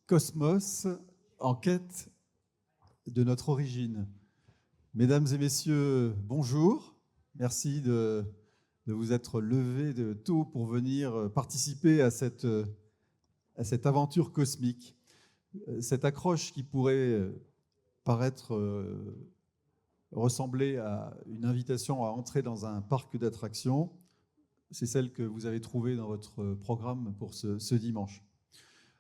Cosmos, en quête de notre origine. Mesdames et messieurs, bonjour. Merci de vous être levés de tôt pour venir participer à cette aventure cosmique. Cette accroche qui pourrait paraître ressembler à une invitation à entrer dans un parc d'attractions, c'est celle que vous avez trouvée dans votre programme pour ce dimanche.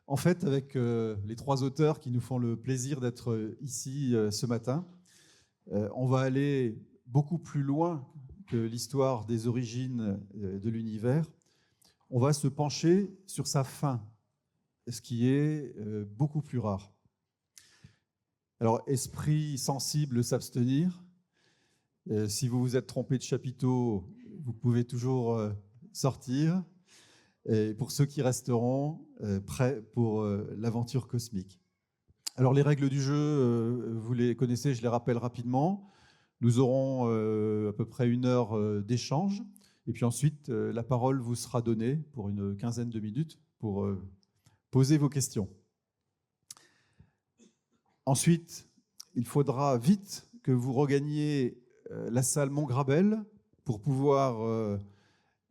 En fait, avec les trois auteurs qui nous font le plaisir d'être ici ce matin, on va aller beaucoup plus loin que l'histoire des origines de l'univers. On va se pencher sur sa fin, ce qui est beaucoup plus rare. Alors, esprit sensible, s'abstenir. Si vous vous êtes trompé de chapiteau, vous pouvez toujours sortir. Et pour ceux qui resteront prêts pour l'aventure cosmique. Alors les règles du jeu, vous les connaissez, je les rappelle rapidement. Nous aurons à peu près 1 heure d'échange. Et puis ensuite, la parole vous sera donnée pour une quinzaine de minutes pour poser vos questions. Ensuite, il faudra vite que vous regagniez la salle Montgrabel pour pouvoir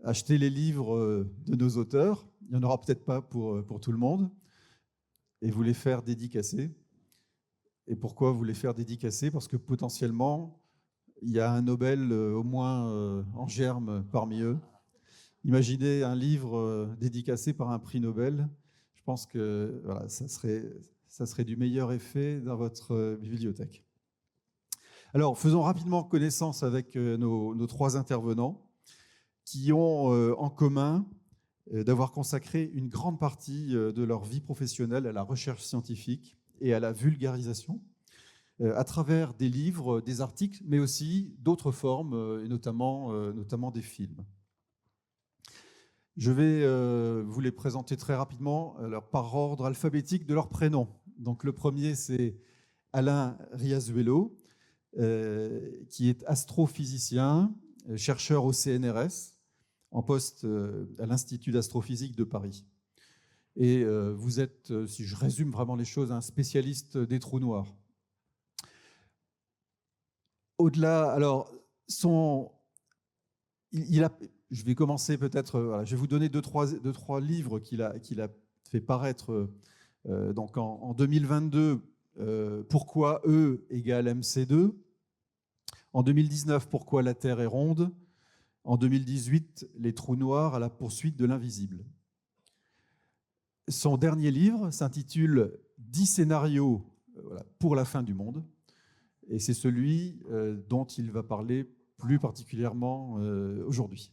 acheter les livres de nos auteurs. Il n'y en aura peut-être pas pour tout le monde. Et vous les faire dédicacer. Et pourquoi vous les faire dédicacer ? Parce que potentiellement, il y a un Nobel au moins en germe parmi eux. Imaginez un livre dédicacé par un prix Nobel. Je pense que voilà, ça serait du meilleur effet dans votre bibliothèque. Alors, faisons rapidement connaissance avec nos trois intervenants, qui ont en commun d'avoir consacré une grande partie de leur vie professionnelle à la recherche scientifique et à la vulgarisation, à travers des livres, des articles, mais aussi d'autres formes, et notamment des films. Je vais vous les présenter très rapidement par ordre alphabétique de leurs prénoms. Donc le premier, c'est Alain Riazuelo, qui est astrophysicien, chercheur au CNRS, en poste à l'Institut d'astrophysique de Paris. Et vous êtes, si je résume vraiment les choses, un spécialiste des trous noirs. Au-delà, alors, je vais commencer peut-être, voilà, je vais vous donner deux, trois livres qu'il a fait paraître donc en 2022, Pourquoi E égale MC2. En 2019, Pourquoi la Terre est ronde. En 2018, Les trous noirs à la poursuite de l'invisible. Son dernier livre s'intitule 10 scénarios pour la fin du monde. Et c'est celui dont il va parler plus particulièrement aujourd'hui.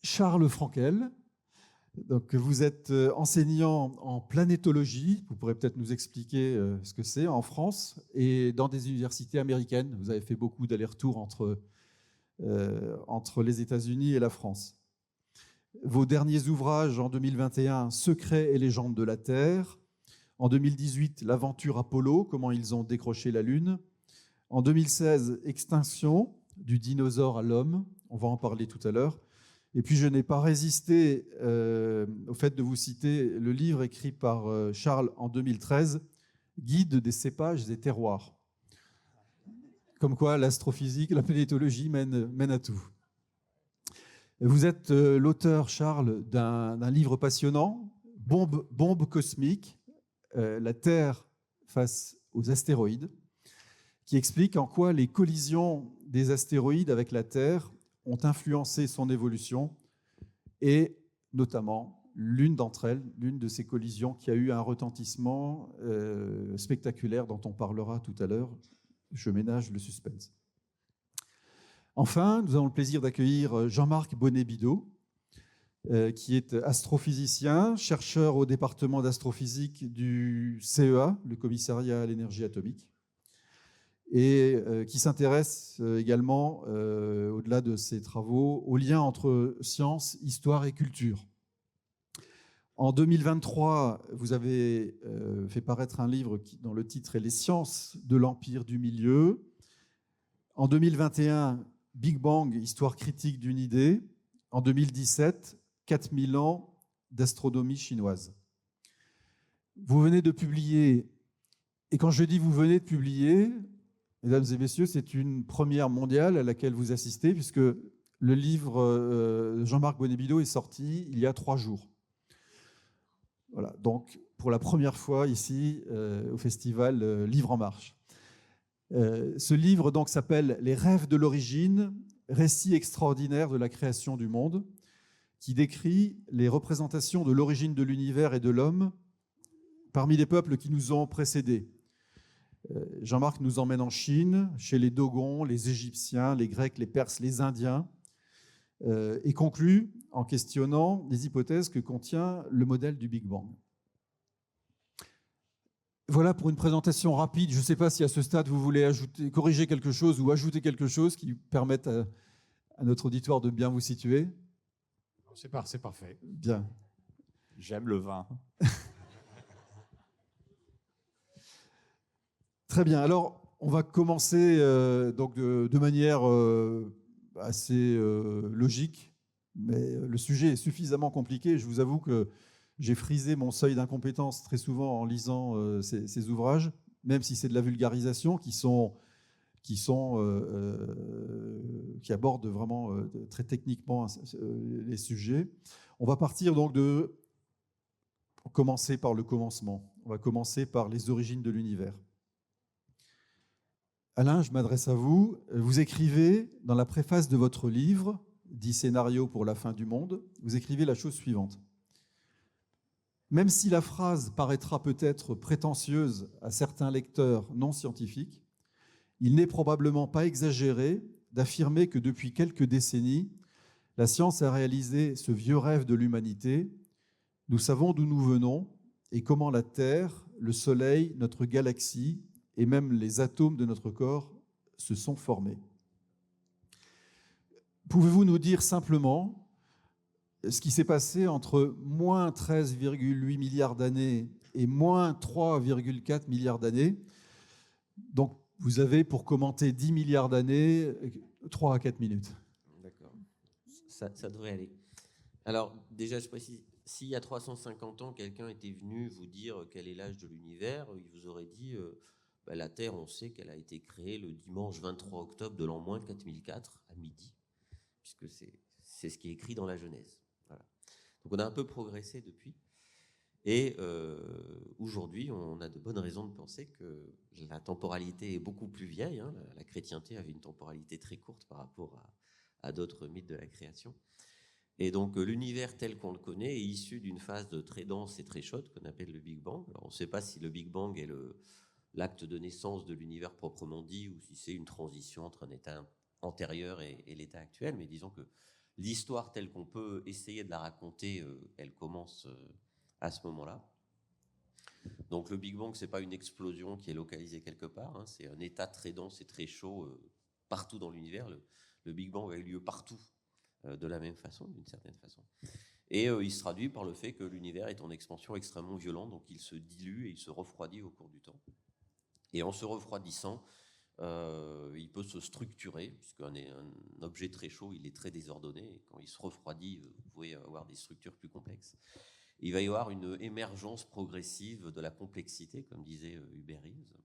Charles Frankel, donc vous êtes enseignant en planétologie, vous pourrez peut-être nous expliquer ce que c'est, en France et dans des universités américaines. Vous avez fait beaucoup d'allers-retours entre les États-Unis et la France. Vos derniers ouvrages en 2021, Secrets et légendes de la Terre. En 2018, L'aventure Apollo, comment ils ont décroché la Lune. En 2016, Extinction, du dinosaure à l'homme. On va en parler tout à l'heure. Et puis, je n'ai pas résisté au fait de vous citer le livre écrit par Charles en 2013, Guide des cépages et terroirs. Comme quoi, l'astrophysique, la planétologie mène à tout. Vous êtes l'auteur, Charles, d'un livre passionnant, Bombe cosmique, la Terre face aux astéroïdes, qui explique en quoi les collisions des astéroïdes avec la Terre ont influencé son évolution et notamment l'une d'entre elles, l'une de ces collisions qui a eu un retentissement spectaculaire dont on parlera tout à l'heure. Je ménage le suspense. Enfin, nous avons le plaisir d'accueillir Jean-Marc Bonnet-Bidot, qui est astrophysicien, chercheur au département d'astrophysique du CEA, le Commissariat à l'énergie atomique, et qui s'intéresse également, au-delà de ses travaux, au lien entre science, histoire et culture. En 2023, vous avez fait paraître un livre dont le titre est « Les sciences de l'Empire du Milieu ». En 2021, Big Bang, histoire critique d'une idée. En 2017, 4000 ans d'astronomie chinoise. Vous venez de publier, et quand je dis vous venez de publier, mesdames et messieurs, c'est une première mondiale à laquelle vous assistez, puisque le livre de Jean-Marc Bonnet-Bidot est sorti il y a 3 jours. Voilà, donc pour la première fois ici au festival Livre en Marche. Ce livre donc s'appelle « Les rêves de l'origine, récit extraordinaire de la création du monde », qui décrit les représentations de l'origine de l'univers et de l'homme parmi les peuples qui nous ont précédés. Jean-Marc nous emmène en Chine, chez les Dogons, les Égyptiens, les Grecs, les Perses, les Indiens, et conclut en questionnant les hypothèses que contient le modèle du Big Bang. Voilà pour une présentation rapide. Je ne sais pas si à ce stade vous voulez corriger quelque chose ou ajouter quelque chose qui permette à notre auditoire de bien vous situer. C'est parfait. Bien. J'aime le vin. Très bien. Alors, on va commencer donc de manière assez logique, mais le sujet est suffisamment compliqué. Je vous avoue que j'ai frisé mon seuil d'incompétence très souvent en lisant ces ouvrages, même si c'est de la vulgarisation qui abordent vraiment très techniquement les sujets. On va partir donc commencer par le commencement. On va commencer par les origines de l'univers. Alain, je m'adresse à vous. Vous écrivez dans la préface de votre livre, 10 scénarios pour la fin du monde, vous écrivez la chose suivante. Même si la phrase paraîtra peut-être prétentieuse à certains lecteurs non scientifiques, il n'est probablement pas exagéré d'affirmer que depuis quelques décennies, la science a réalisé ce vieux rêve de l'humanité. Nous savons d'où nous venons et comment la Terre, le Soleil, notre galaxie et même les atomes de notre corps se sont formés. Pouvez-vous nous dire simplement ce qui s'est passé entre moins 13,8 milliards d'années et moins 3,4 milliards d'années? Donc, vous avez, pour commenter 10 milliards d'années, 3 à 4 minutes. D'accord, ça devrait aller. Alors, déjà, je précise, s'il y a 350 ans, quelqu'un était venu vous dire quel est l'âge de l'univers, il vous aurait dit la Terre, on sait qu'elle a été créée le dimanche 23 octobre de l'an moins 4004 à midi, puisque c'est ce qui est écrit dans la Genèse. Voilà. Donc, on a un peu progressé depuis. Et aujourd'hui, on a de bonnes raisons de penser que la temporalité est beaucoup plus vieille. Hein. La chrétienté avait une temporalité très courte par rapport à d'autres mythes de la création. Et donc, l'univers tel qu'on le connaît est issu d'une phase très dense et très chaude qu'on appelle le Big Bang. Alors, on ne sait pas si le Big Bang est l'acte de naissance de l'univers proprement dit ou si c'est une transition entre un état antérieur et l'état actuel. Mais disons que l'histoire telle qu'on peut essayer de la raconter, elle commence à ce moment-là. Donc le Big Bang, ce n'est pas une explosion qui est localisée quelque part, hein, c'est un état très dense et très chaud partout dans l'univers. Le Big Bang a eu lieu partout de la même façon, d'une certaine façon. Et il se traduit par le fait que l'univers est en expansion extrêmement violente, donc il se dilue et il se refroidit au cours du temps. Et en se refroidissant, il peut se structurer, puisqu'un objet très chaud, il est très désordonné, et quand il se refroidit, vous pouvez avoir des structures plus complexes. Il va y avoir une émergence progressive de la complexité, comme disait Hubert Reeves.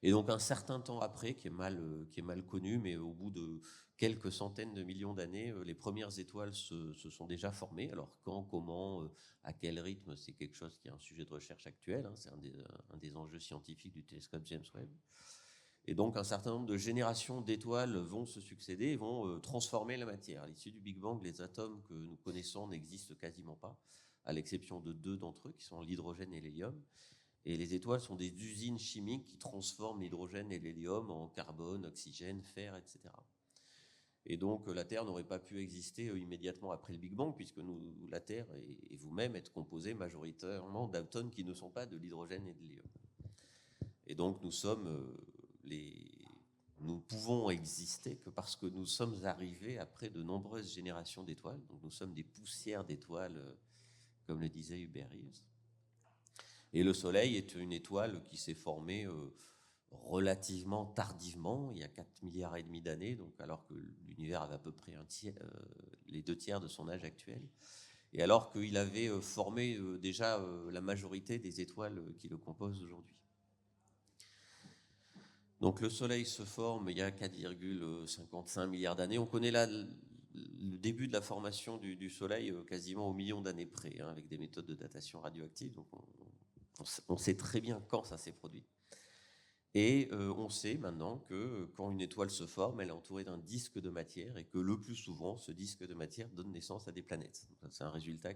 Et donc un certain temps après, qui est mal connu, mais au bout de quelques centaines de millions d'années, les premières étoiles se sont déjà formées. Alors quand, comment, à quel rythme, c'est quelque chose qui est un sujet de recherche actuel. Hein, c'est un des enjeux scientifiques du télescope James Webb. Et donc un certain nombre de générations d'étoiles vont se succéder et vont transformer la matière. À l'issue du Big Bang, les atomes que nous connaissons n'existent quasiment pas, à l'exception de 2 d'entre eux, qui sont l'hydrogène et l'hélium. Et les étoiles sont des usines chimiques qui transforment l'hydrogène et l'hélium en carbone, oxygène, fer, etc. Et donc la Terre n'aurait pas pu exister immédiatement après le Big Bang, puisque la Terre et vous-même êtes composés majoritairement d'atomes qui ne sont pas de l'hydrogène et de l'hélium. Et donc nous pouvons exister que parce que nous sommes arrivés après de nombreuses générations d'étoiles. Donc nous sommes des poussières d'étoiles, comme le disait Hubert Reeves. Et le Soleil est une étoile qui s'est formée relativement tardivement, il y a 4 milliards et demi d'années, donc alors que l'univers avait à peu près les 2 tiers de son âge actuel. et alors qu'il avait formé déjà la majorité des étoiles qui le composent aujourd'hui. Donc le Soleil se forme il y a 4,55 milliards d'années. On connaît là le début de la formation du Soleil quasiment au million d'années près, avec des méthodes de datation radioactive. Donc on sait très bien quand ça s'est produit. Et on sait maintenant que quand une étoile se forme, elle est entourée d'un disque de matière et que le plus souvent, ce disque de matière donne naissance à des planètes. C'est un résultat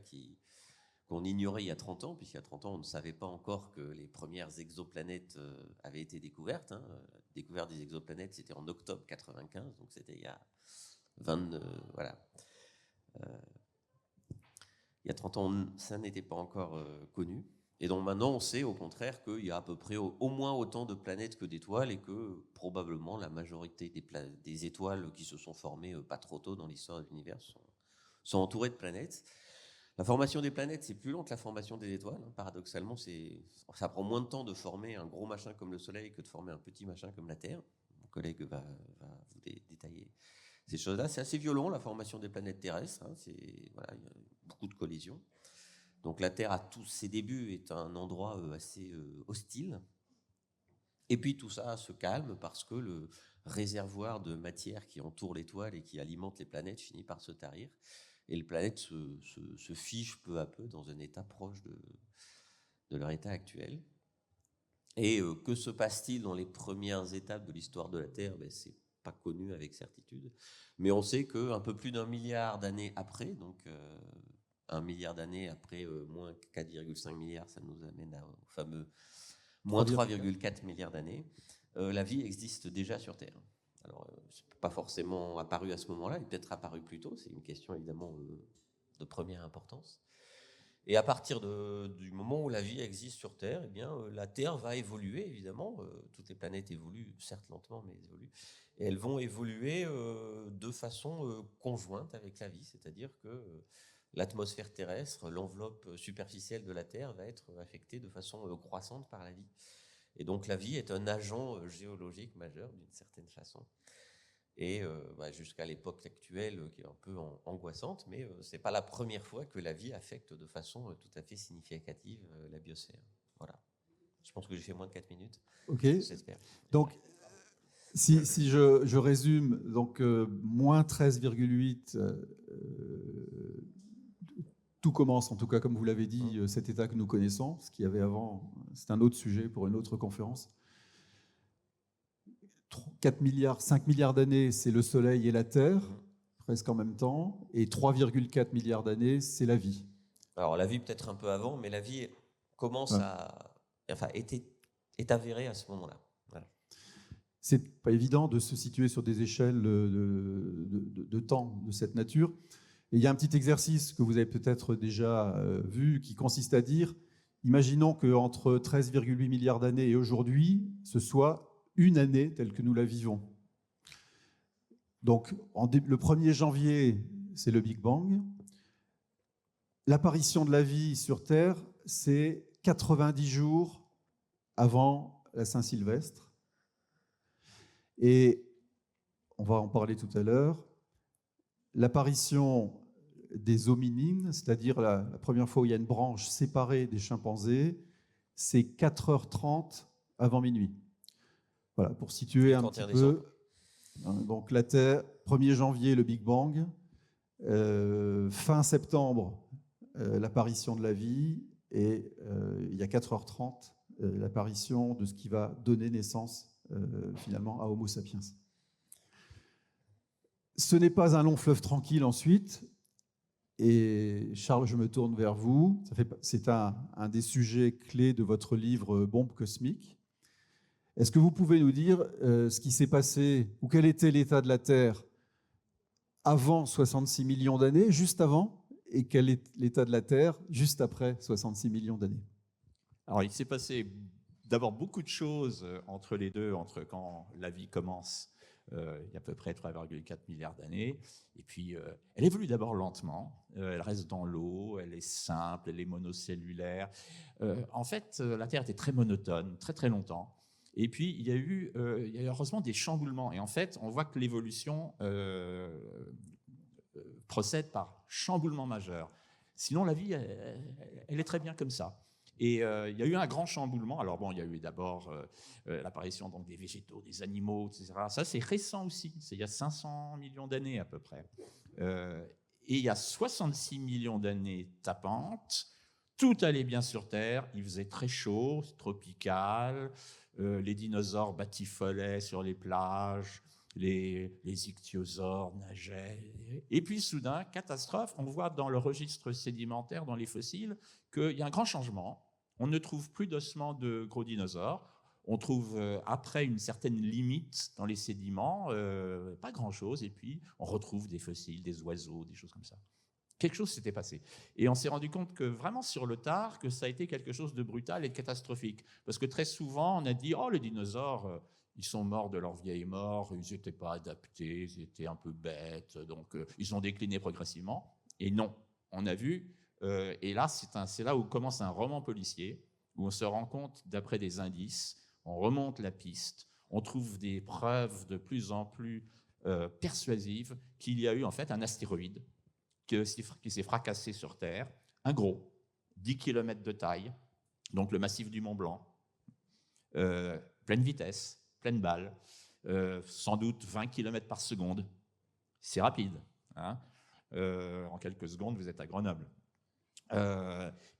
qu'on ignorait il y a 30 ans, puisqu'il y a 30 ans, on ne savait pas encore que les premières exoplanètes avaient été découvertes. La découverte des exoplanètes, c'était en octobre 95, donc c'était il y a 30 ans, ça n'était pas encore connu. Et donc maintenant, on sait au contraire qu'il y a à peu près au moins autant de planètes que d'étoiles et que probablement la majorité des étoiles qui se sont formées pas trop tôt dans l'histoire de l'univers sont entourées de planètes. La formation des planètes, c'est plus long que la formation des étoiles. Paradoxalement, ça prend moins de temps de former un gros machin comme le Soleil que de former un petit machin comme la Terre. Mon collègue va vous détailler ces choses-là. C'est assez violent, la formation des planètes terrestres. Il y a beaucoup de collisions. Donc la Terre, à tous ses débuts, est un endroit assez hostile. Et puis tout ça se calme parce que le réservoir de matière qui entoure l'étoile et qui alimente les planètes finit par se tarir. Et les planètes se fichent peu à peu dans un état proche de leur état actuel. Et que se passe-t-il dans les premières étapes de l'histoire de la Terre ? C'est pas connu avec certitude. Mais on sait qu'un peu plus d'1 milliard d'années après, donc 1 milliard d'années après moins 4,5 milliards, ça nous amène au fameux moins 3,4 milliards d'années, la vie existe déjà sur Terre. Alors, c'est pas forcément apparu à ce moment-là, il est peut-être apparu plus tôt, c'est une question évidemment de première importance. Et à partir du moment où la vie existe sur Terre, eh bien, la Terre va évoluer, évidemment. Toutes les planètes évoluent, certes lentement, mais évoluent. Et elles vont évoluer de façon conjointe avec la vie, c'est-à-dire que l'atmosphère terrestre, l'enveloppe superficielle de la Terre va être affectée de façon croissante par la vie. Et donc la vie est un agent géologique majeur d'une certaine façon. Et jusqu'à l'époque actuelle, qui est un peu angoissante, mais ce n'est pas la première fois que la vie affecte de façon tout à fait significative la biosphère. Voilà. Je pense que j'ai fait moins de 4 minutes. Ok. J'espère. Donc, si je résume, donc moins 13,8, tout commence, en tout cas, comme vous l'avez dit, cet état que nous connaissons. Ce qu'il y avait avant, c'est un autre sujet pour une autre conférence. 5 milliards d'années, c'est le Soleil et la Terre, presque en même temps, et 3,4 milliards d'années, c'est la vie. Alors la vie peut-être un peu avant, mais la vie commence est avérée à ce moment-là. Voilà. C'est pas évident de se situer sur des échelles de temps de cette nature. Et il y a un petit exercice que vous avez peut-être déjà vu qui consiste à dire, imaginons qu'entre 13,8 milliards d'années et aujourd'hui, ce soit une année telle que nous la vivons. Donc, le 1er janvier, c'est le Big Bang. L'apparition de la vie sur Terre, c'est 90 jours avant la Saint-Sylvestre. Et on va en parler tout à l'heure. L'apparition des hominines, c'est-à-dire la première fois où il y a une branche séparée des chimpanzés, c'est 4h30 avant minuit. Voilà, pour situer un petit peu. Donc la Terre, 1er janvier, le Big Bang. Fin septembre, l'apparition de la vie. Et il y a 4h30, l'apparition de ce qui va donner naissance finalement à Homo sapiens. Ce n'est pas un long fleuve tranquille ensuite. Et Charles, je me tourne vers vous. C'est un des sujets clés de votre livre Bombe cosmique. Est-ce que vous pouvez nous dire ce qui s'est passé ou quel était l'état de la Terre avant 66 millions d'années, juste avant, et quel est l'état de la Terre juste après 66 millions d'années? Alors, il s'est passé d'abord beaucoup de choses entre les deux, entre quand la vie commence, il y a à peu près 3,4 milliards d'années, et puis elle évolue d'abord lentement, elle reste dans l'eau, elle est simple, elle est monocellulaire. En fait, la Terre était très monotone, très très longtemps. Et puis, il y a eu heureusement des chamboulements. Et en fait, on voit que l'évolution procède par chamboulement majeur. Sinon, la vie, elle est très bien comme ça. Et il y a eu un grand chamboulement. Alors bon, il y a eu d'abord l'apparition donc, des végétaux, des animaux, etc. Ça, c'est récent aussi. C'est il y a 500 millions d'années à peu près. Et il y a 66 millions d'années tapantes, tout allait bien sur Terre. Il faisait très chaud, tropical. Les dinosaures batifolaient sur les plages. Les ichthyosaures nageaient. Et puis soudain, catastrophe, on voit dans le registre sédimentaire, dans les fossiles, qu'il y a un grand changement. On ne trouve plus d'ossements de gros dinosaures. On trouve, après une certaine limite dans les sédiments, pas grand-chose. Et puis, on retrouve des fossiles, des oiseaux, des choses comme ça. Quelque chose s'était passé. Et on s'est rendu compte que vraiment sur le tard, que ça a été quelque chose de brutal et de catastrophique. Parce que très souvent, on a dit « Oh, les dinosaures, ils sont morts de leur vieille mort, ils n'étaient pas adaptés, ils étaient un peu bêtes, donc ils ont décliné progressivement. » Et non, on a vu, et là, c'est là où commence un roman policier, où on se rend compte, d'après des indices, on remonte la piste, on trouve des preuves de plus en plus persuasives qu'il y a eu en fait un astéroïde qui s'est fracassé sur Terre, un gros, 10 km de taille, donc le massif du Mont Blanc, pleine vitesse, pleine balle, sans doute 20 km par seconde. C'est rapide. Hein, en quelques secondes, vous êtes à Grenoble.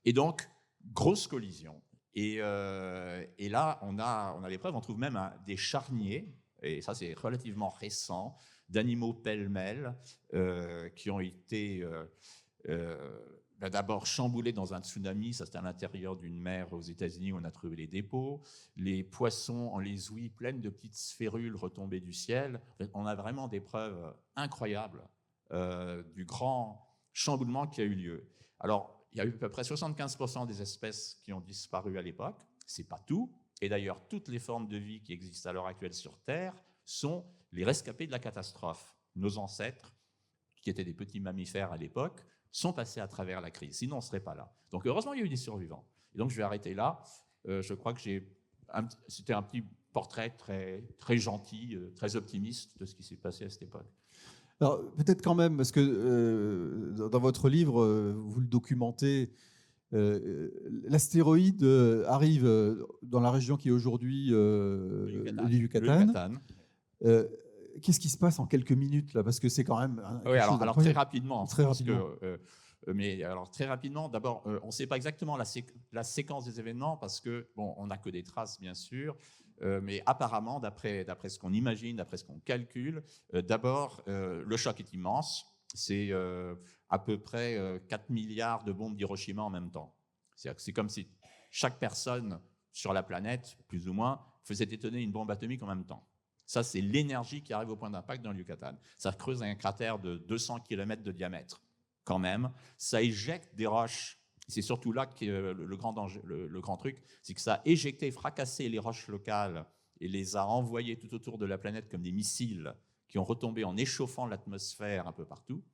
Et donc, grosse collision. Et là, on a les preuves, on trouve même des charniers, et ça c'est relativement récent, d'animaux pêle-mêle qui ont été d'abord chamboulés dans un tsunami. Ça c'était à l'intérieur d'une mer aux États-Unis où on a trouvé les dépôts. Les poissons en les ouïes pleines de petites sphérules retombées du ciel. On a vraiment des preuves incroyables du grand chamboulement qui a eu lieu. Alors, il y a eu à peu près 75% des espèces qui ont disparu à l'époque. Ce n'est pas tout. Et d'ailleurs, toutes les formes de vie qui existent à l'heure actuelle sur Terre sont les rescapés de la catastrophe. Nos ancêtres, qui étaient des petits mammifères à l'époque, sont passés à travers la crise. Sinon, on ne serait pas là. Donc, heureusement, il y a eu des survivants. Et donc, je vais arrêter là. Je crois que c'était un petit portrait très, très gentil, très optimiste de ce qui s'est passé à cette époque. Alors, peut-être quand même, parce que dans votre livre, vous le documentez, l'astéroïde arrive dans la région qui est aujourd'hui le Yucatan. Qu'est-ce qui se passe en quelques minutes là? Parce que c'est quand même. Oui, alors très rapidement. Très rapidement. Mais alors très rapidement, d'abord, on ne sait pas exactement la séquence des événements parce que bon, on n'a que des traces bien sûr. Mais apparemment, d'après ce qu'on imagine, d'après ce qu'on calcule, d'abord, le choc est immense. C'est à peu près 4 milliards de bombes d'Hiroshima en même temps. C'est comme si chaque personne sur la planète, plus ou moins, faisait détonner une bombe atomique en même temps. Ça, c'est l'énergie qui arrive au point d'impact dans le Yucatan. Ça creuse un cratère de 200 km de diamètre, quand même. Ça éjecte des roches. C'est surtout là que le grand danger, le grand truc, c'est que ça a éjecté, fracassé les roches locales et les a envoyées tout autour de la planète comme des missiles qui ont retombé en échauffant l'atmosphère un peu partout.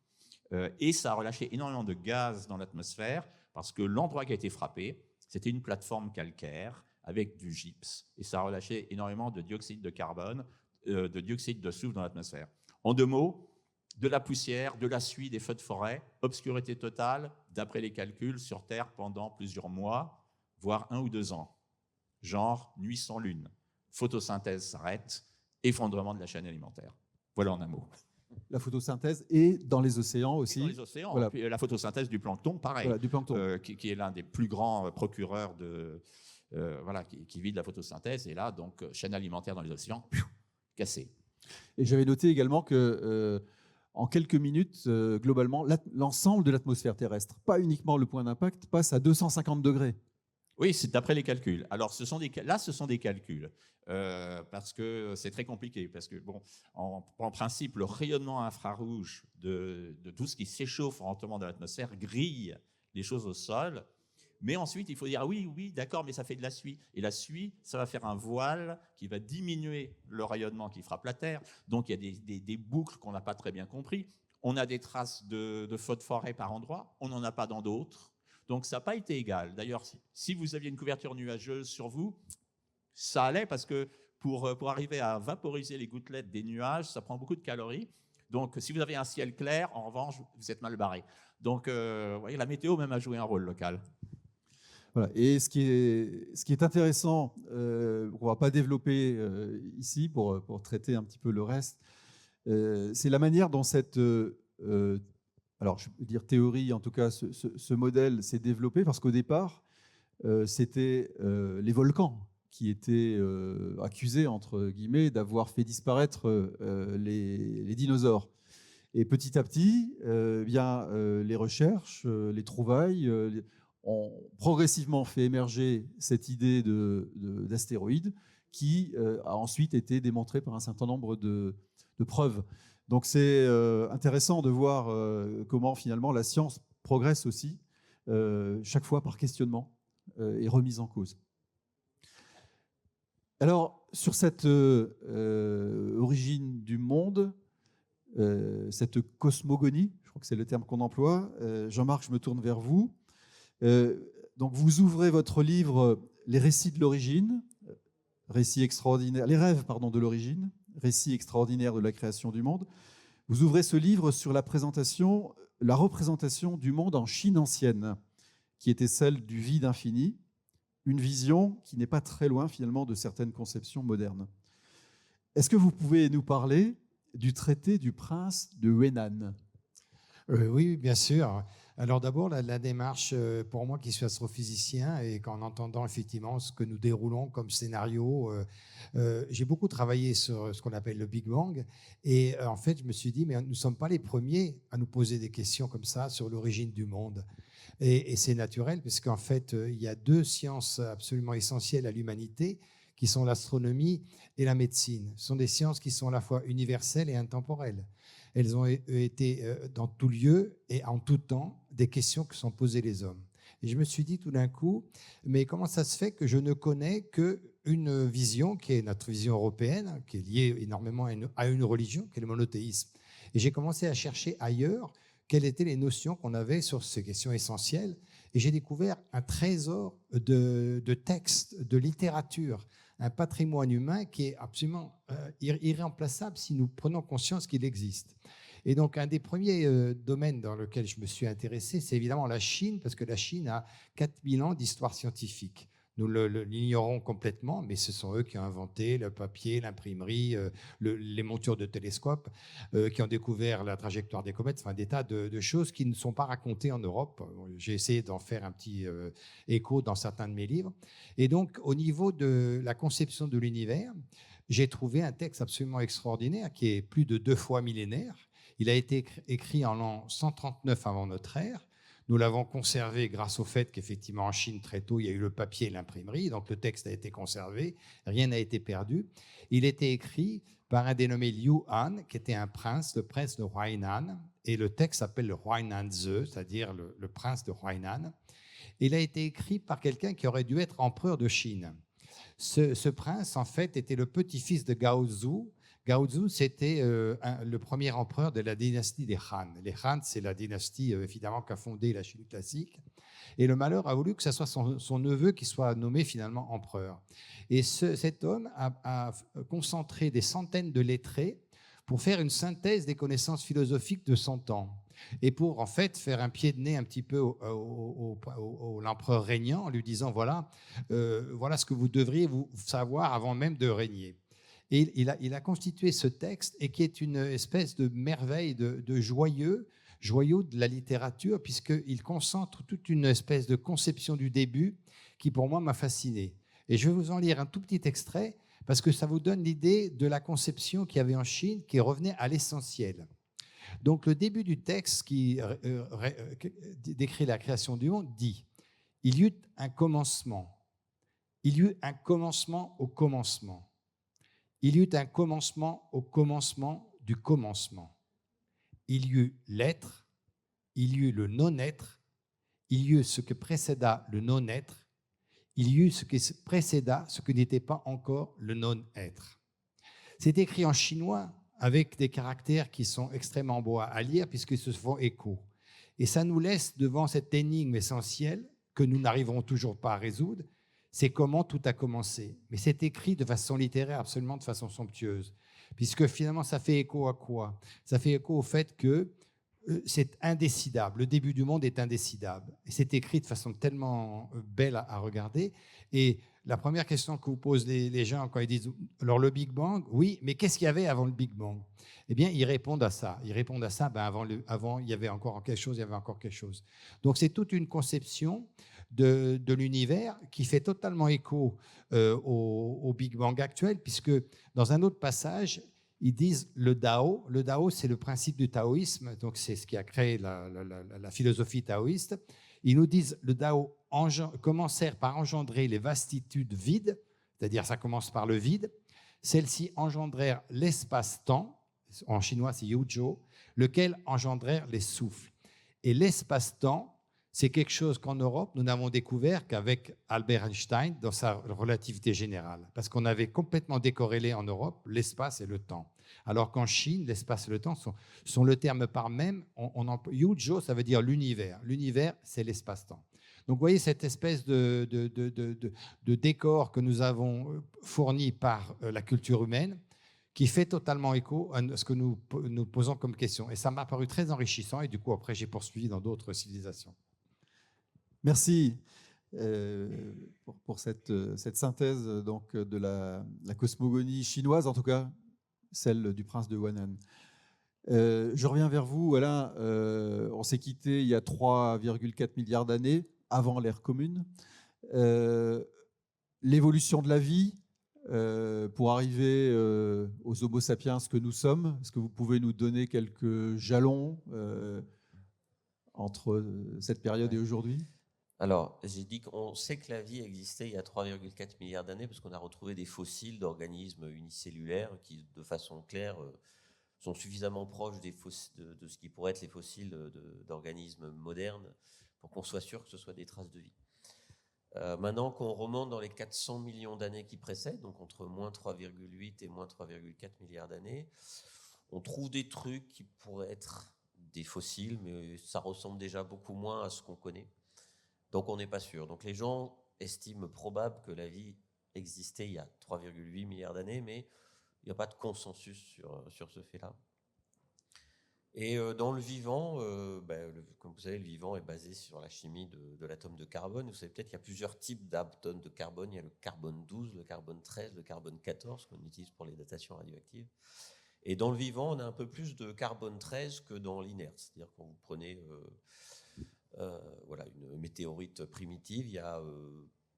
Et ça a relâché énormément de gaz dans l'atmosphère parce que l'endroit qui a été frappé, c'était une plateforme calcaire avec du gypse. Et ça a relâché énormément de dioxyde de carbone, de dioxyde de soufre dans l'atmosphère. En 2 mots, de la poussière, de la suie, des feux de forêt, obscurité totale, d'après les calculs, sur Terre pendant plusieurs mois, voire 1 ou 2 ans. Genre nuit sans lune, photosynthèse s'arrête, effondrement de la chaîne alimentaire. Voilà en un mot. La photosynthèse et dans les océans aussi. Et dans les océans, voilà. Puis la photosynthèse du plancton, pareil. Voilà, du plancton. Qui est l'un des plus grands procureurs qui vit de la photosynthèse. Et là, donc, chaîne alimentaire dans les océans, cassée. Et j'avais noté également que en quelques minutes, globalement, l'ensemble de l'atmosphère terrestre, pas uniquement le point d'impact, passe à 250 degrés. Oui, c'est d'après les calculs. Alors, ce sont des calculs, parce que c'est très compliqué, parce que, bon, en principe, le rayonnement infrarouge de tout ce qui s'échauffe en rentrant dans l'atmosphère grille les choses au sol, mais ensuite, il faut dire, oui, d'accord, mais ça fait de la suie. Et la suie, ça va faire un voile qui va diminuer le rayonnement qui frappe la Terre. Donc, il y a des boucles qu'on n'a pas très bien compris. On a des traces de feux de forêt par endroits, on n'en a pas dans d'autres. Donc, ça n'a pas été égal. D'ailleurs, si vous aviez une couverture nuageuse sur vous, ça allait parce que pour arriver à vaporiser les gouttelettes des nuages, ça prend beaucoup de calories. Donc, si vous avez un ciel clair, en revanche, vous êtes mal barré. Donc, ouais, la météo même a joué un rôle local. Voilà. Et ce qui est intéressant, on ne va pas développer ici pour traiter un petit peu le reste, c'est la manière dont cette, alors je veux dire théorie, en tout cas ce modèle s'est développé, parce qu'au départ, c'était les volcans qui étaient accusés, entre guillemets, d'avoir fait disparaître les dinosaures. Et petit à petit, les recherches, les trouvailles ont progressivement fait émerger cette idée d'astéroïde qui a ensuite été démontrée par un certain nombre de preuves. Donc c'est intéressant de voir comment finalement la science progresse aussi, chaque fois par questionnement et remise en cause. Alors, sur cette origine du monde, cette cosmogonie, je crois que c'est le terme qu'on emploie, Jean-Marc, je me tourne vers vous. Donc, vous ouvrez votre livre « Les récits de l'origine », récits extraordinaires, les rêves, pardon, de l'origine, récits extraordinaires de la création du monde. Vous ouvrez ce livre sur la représentation du monde en Chine ancienne, qui était celle du vide infini, une vision qui n'est pas très loin finalement de certaines conceptions modernes. Est-ce que vous pouvez nous parler du traité du prince de Huainan? Oui, bien sûr. Alors d'abord, la démarche, pour moi qui suis astrophysicien et qu'en entendant effectivement ce que nous déroulons comme scénario, j'ai beaucoup travaillé sur ce qu'on appelle le Big Bang. Et en fait, je me suis dit, mais nous ne sommes pas les premiers à nous poser des questions comme ça sur l'origine du monde. Et c'est naturel, puisqu'en fait, il y a deux sciences absolument essentielles à l'humanité, qui sont l'astronomie et la médecine. Ce sont des sciences qui sont à la fois universelles et intemporelles. Elles ont été dans tout lieu et en tout temps des questions que sont posées les hommes. Et je me suis dit tout d'un coup, mais comment ça se fait que je ne connais qu'une vision, qui est notre vision européenne, qui est liée énormément à une religion, qui est le monothéisme. Et j'ai commencé à chercher ailleurs quelles étaient les notions qu'on avait sur ces questions essentielles. Et j'ai découvert un trésor de textes, de littérature, un patrimoine humain qui est absolument irremplaçable si nous prenons conscience qu'il existe. Et donc, un des premiers domaines dans lequel je me suis intéressé, c'est évidemment la Chine, parce que la Chine a 4000 ans d'histoire scientifique. Nous l'ignorons complètement, mais ce sont eux qui ont inventé le papier, l'imprimerie, les montures de télescopes, qui ont découvert la trajectoire des comètes, enfin des tas de choses qui ne sont pas racontées en Europe. J'ai essayé d'en faire un petit écho dans certains de mes livres. Et donc, au niveau de la conception de l'univers, j'ai trouvé un texte absolument extraordinaire qui est plus de 2 fois millénaire. Il a été écrit en l'an 139 avant notre ère. Nous l'avons conservé grâce au fait qu'effectivement en Chine, très tôt, il y a eu le papier et l'imprimerie, donc le texte a été conservé, rien n'a été perdu. Il était écrit par un dénommé Liu Han, qui était un prince, le prince de Huainan, et le texte s'appelle le Huainanzi, c'est-à-dire le prince de Huainan. Il a été écrit par quelqu'un qui aurait dû être empereur de Chine. Ce prince, en fait, était le petit-fils de Gaozu. Gaozu, c'était le premier empereur de la dynastie des Han. Les Han, c'est la dynastie, évidemment, qui a fondé la Chine classique. Et le malheur a voulu que ce soit son neveu qui soit nommé finalement empereur. Et cet homme a concentré des centaines de lettrés pour faire une synthèse des connaissances philosophiques de son temps. Et pour, en fait, faire un pied de nez un petit peu l'empereur régnant, en lui disant, voilà ce que vous devriez vous savoir avant même de régner. Et il a constitué ce texte, et qui est une espèce de merveille, de joyau de la littérature, puisqu'il concentre toute une espèce de conception du début qui, pour moi, m'a fasciné. Et je vais vous en lire un tout petit extrait, parce que ça vous donne l'idée de la conception qu'il y avait en Chine, qui revenait à l'essentiel. Donc, le début du texte qui décrit la création du monde dit « Il y eut un commencement. Il y eut un commencement au commencement. Il y eut un commencement au commencement du commencement. Il y eut l'être, il y eut le non-être, il y eut ce que précéda le non-être, il y eut ce qui précéda ce que n'était pas encore le non-être. » C'est écrit en chinois avec des caractères qui sont extrêmement beaux à lire puisqu'ils se font écho. Et ça nous laisse devant cette énigme essentielle que nous n'arriverons toujours pas à résoudre. C'est comment tout a commencé. Mais c'est écrit de façon littéraire, absolument de façon somptueuse. Puisque finalement, ça fait écho à quoi? Ça fait écho au fait que c'est indécidable. Le début du monde est indécidable. Et c'est écrit de façon tellement belle à regarder. Et la première question que vous posent les gens quand ils disent alors le Big Bang, oui, mais qu'est-ce qu'il y avait avant le Big Bang? Eh bien, ils répondent à ça. Ils répondent à ça, avant, il y avait encore quelque chose, il y avait encore quelque chose. Donc, c'est toute une conception de l'univers qui fait totalement écho au Big Bang actuel, puisque dans un autre passage, ils disent le Dao. Le Dao, c'est le principe du taoïsme, donc c'est ce qui a créé la philosophie taoïste. Ils nous disent le Dao commencèrent par engendrer les vastitudes vides, c'est-à-dire ça commence par le vide. Celles-ci engendrèrent l'espace-temps, en chinois c'est Yuzhou, lequel engendrèrent les souffles. Et l'espace-temps, c'est quelque chose qu'en Europe, nous n'avons découvert qu'avec Albert Einstein dans sa relativité générale, parce qu'on avait complètement décorrélé en Europe l'espace et le temps. Alors qu'en Chine, l'espace et le temps sont le terme par même. Yuzhou, ça veut dire l'univers. L'univers, c'est l'espace-temps. Donc, vous voyez cette espèce de décor que nous avons fourni par la culture humaine, qui fait totalement écho à ce que nous posons comme question. Et ça m'a paru très enrichissant, et du coup, après, j'ai poursuivi dans d'autres civilisations. Merci pour cette synthèse donc, de la cosmogonie chinoise, en tout cas celle du prince de Huanan. Je reviens vers vous, Alain. On s'est quitté il y a 3,4 milliards d'années, avant l'ère commune. L'évolution de la vie pour arriver aux Homo sapiens que nous sommes, est-ce que vous pouvez nous donner quelques jalons entre cette période et aujourd'hui ? Alors, j'ai dit qu'on sait que la vie existait il y a 3,4 milliards d'années parce qu'on a retrouvé des fossiles d'organismes unicellulaires qui, de façon claire, sont suffisamment proches de ce qui pourrait être les fossiles d'organismes modernes pour qu'on soit sûr que ce soit des traces de vie. Maintenant qu'on remonte dans les 400 millions d'années qui précèdent, donc entre moins 3,8 et moins 3,4 milliards d'années, on trouve des trucs qui pourraient être des fossiles, mais ça ressemble déjà beaucoup moins à ce qu'on connaît. Donc on n'est pas sûr. Donc les gens estiment probable que la vie existait il y a 3,8 milliards d'années, mais il n'y a pas de consensus sur ce fait-là. Et dans le vivant, comme vous savez, le vivant est basé sur la chimie de l'atome de carbone. Vous savez peut-être qu'il y a plusieurs types d'atomes de carbone. Il y a le carbone 12, le carbone 13, le carbone 14 qu'on utilise pour les datations radioactives. Et dans le vivant, on a un peu plus de carbone 13 que dans l'inerte. C'est-à-dire quand vous prenez une météorite primitive, il y a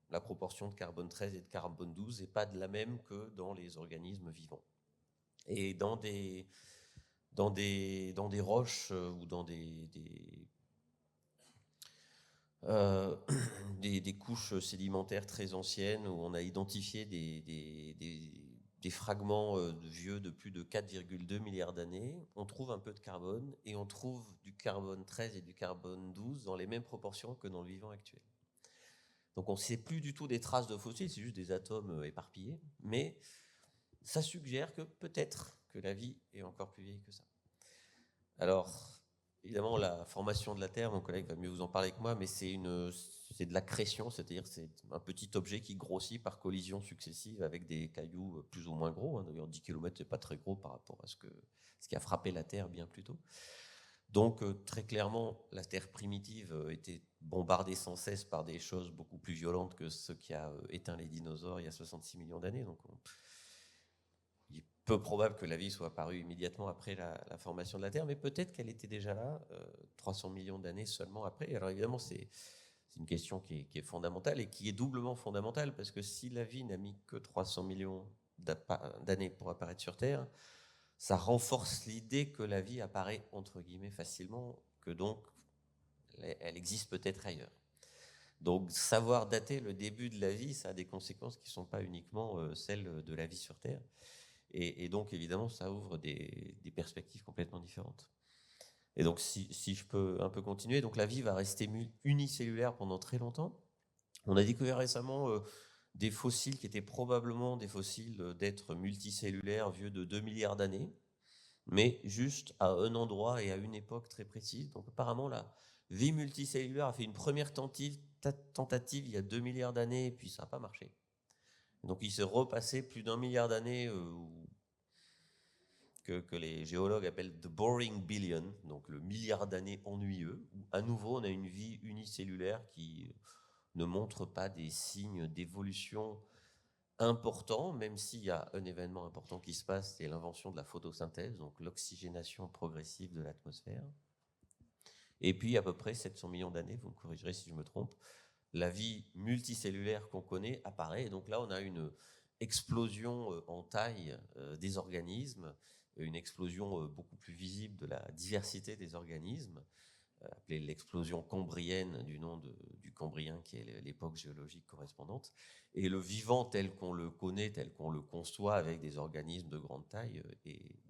la proportion de carbone 13 et de carbone 12 n'est pas de la même que dans les organismes vivants. Et dans des roches ou dans des couches sédimentaires très anciennes où on a identifié des fragments vieux de plus de 4,2 milliards d'années, on trouve un peu de carbone et on trouve du carbone 13 et du carbone 12 dans les mêmes proportions que dans le vivant actuel. Donc on ne sait plus du tout des traces de fossiles, c'est juste des atomes éparpillés, mais ça suggère que peut-être que la vie est encore plus vieille que ça. Alors, évidemment, la formation de la Terre, mon collègue va mieux vous en parler que moi, mais c'est de l'accrétion, c'est-à-dire c'est un petit objet qui grossit par collision successive avec des cailloux plus ou moins gros. D'ailleurs, 10 km, c'est pas très gros par rapport à ce qui a frappé la Terre bien plus tôt. Donc, très clairement, la Terre primitive était bombardée sans cesse par des choses beaucoup plus violentes que ce qui a éteint les dinosaures il y a 66 millions d'années. Donc, il est peu probable que la vie soit apparue immédiatement après la formation de la Terre, mais peut-être qu'elle était déjà là 300 millions d'années seulement après. Alors évidemment, c'est une question qui est fondamentale et qui est doublement fondamentale, parce que si la vie n'a mis que 300 millions d'années pour apparaître sur Terre, ça renforce l'idée que la vie apparaît entre guillemets facilement, que donc elle existe peut-être ailleurs. Donc savoir dater le début de la vie, ça a des conséquences qui ne sont pas uniquement celles de la vie sur Terre. Et donc, évidemment, ça ouvre des perspectives complètement différentes. Et donc, si je peux un peu continuer, donc la vie va rester unicellulaire pendant très longtemps. On a découvert récemment des fossiles qui étaient probablement des fossiles d'êtres multicellulaires vieux de 2 milliards d'années, mais juste à un endroit et à une époque très précise. Donc, apparemment, la vie multicellulaire a fait une première tentative il y a 2 milliards d'années, et puis ça n'a pas marché. Donc il s'est repassé plus d'1 milliard d'années que les géologues appellent the boring billion, donc le milliard d'années ennuyeux, où à nouveau on a une vie unicellulaire qui ne montre pas des signes d'évolution importants, même s'il y a un événement important qui se passe, c'est l'invention de la photosynthèse, donc l'oxygénation progressive de l'atmosphère. Et puis à peu près 700 millions d'années, vous me corrigerez si je me trompe, la vie multicellulaire qu'on connaît apparaît. Et donc là, on a une explosion en taille des organismes, une explosion beaucoup plus visible de la diversité des organismes, appelée l'explosion cambrienne du nom du Cambrien, qui est l'époque géologique correspondante. Et le vivant tel qu'on le connaît, tel qu'on le conçoit avec des organismes de grande taille,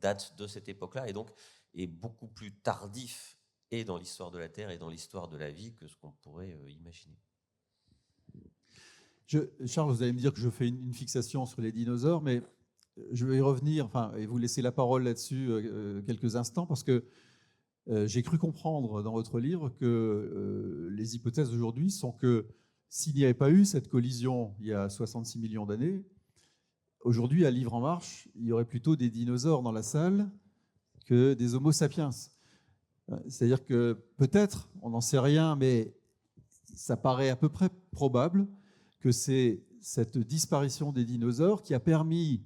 date de cette époque-là et donc est beaucoup plus tardif et dans l'histoire de la Terre et dans l'histoire de la vie que ce qu'on pourrait imaginer. Charles, vous allez me dire que je fais une fixation sur les dinosaures, mais je vais y revenir, et vous laisser la parole là-dessus quelques instants, parce que j'ai cru comprendre dans votre livre que les hypothèses d'aujourd'hui sont que s'il n'y avait pas eu cette collision il y a 66 millions d'années, aujourd'hui, à Livre en Marche, il y aurait plutôt des dinosaures dans la salle que des Homo sapiens. C'est-à-dire que peut-être, on n'en sait rien, mais ça paraît à peu près probable que c'est cette disparition des dinosaures qui a permis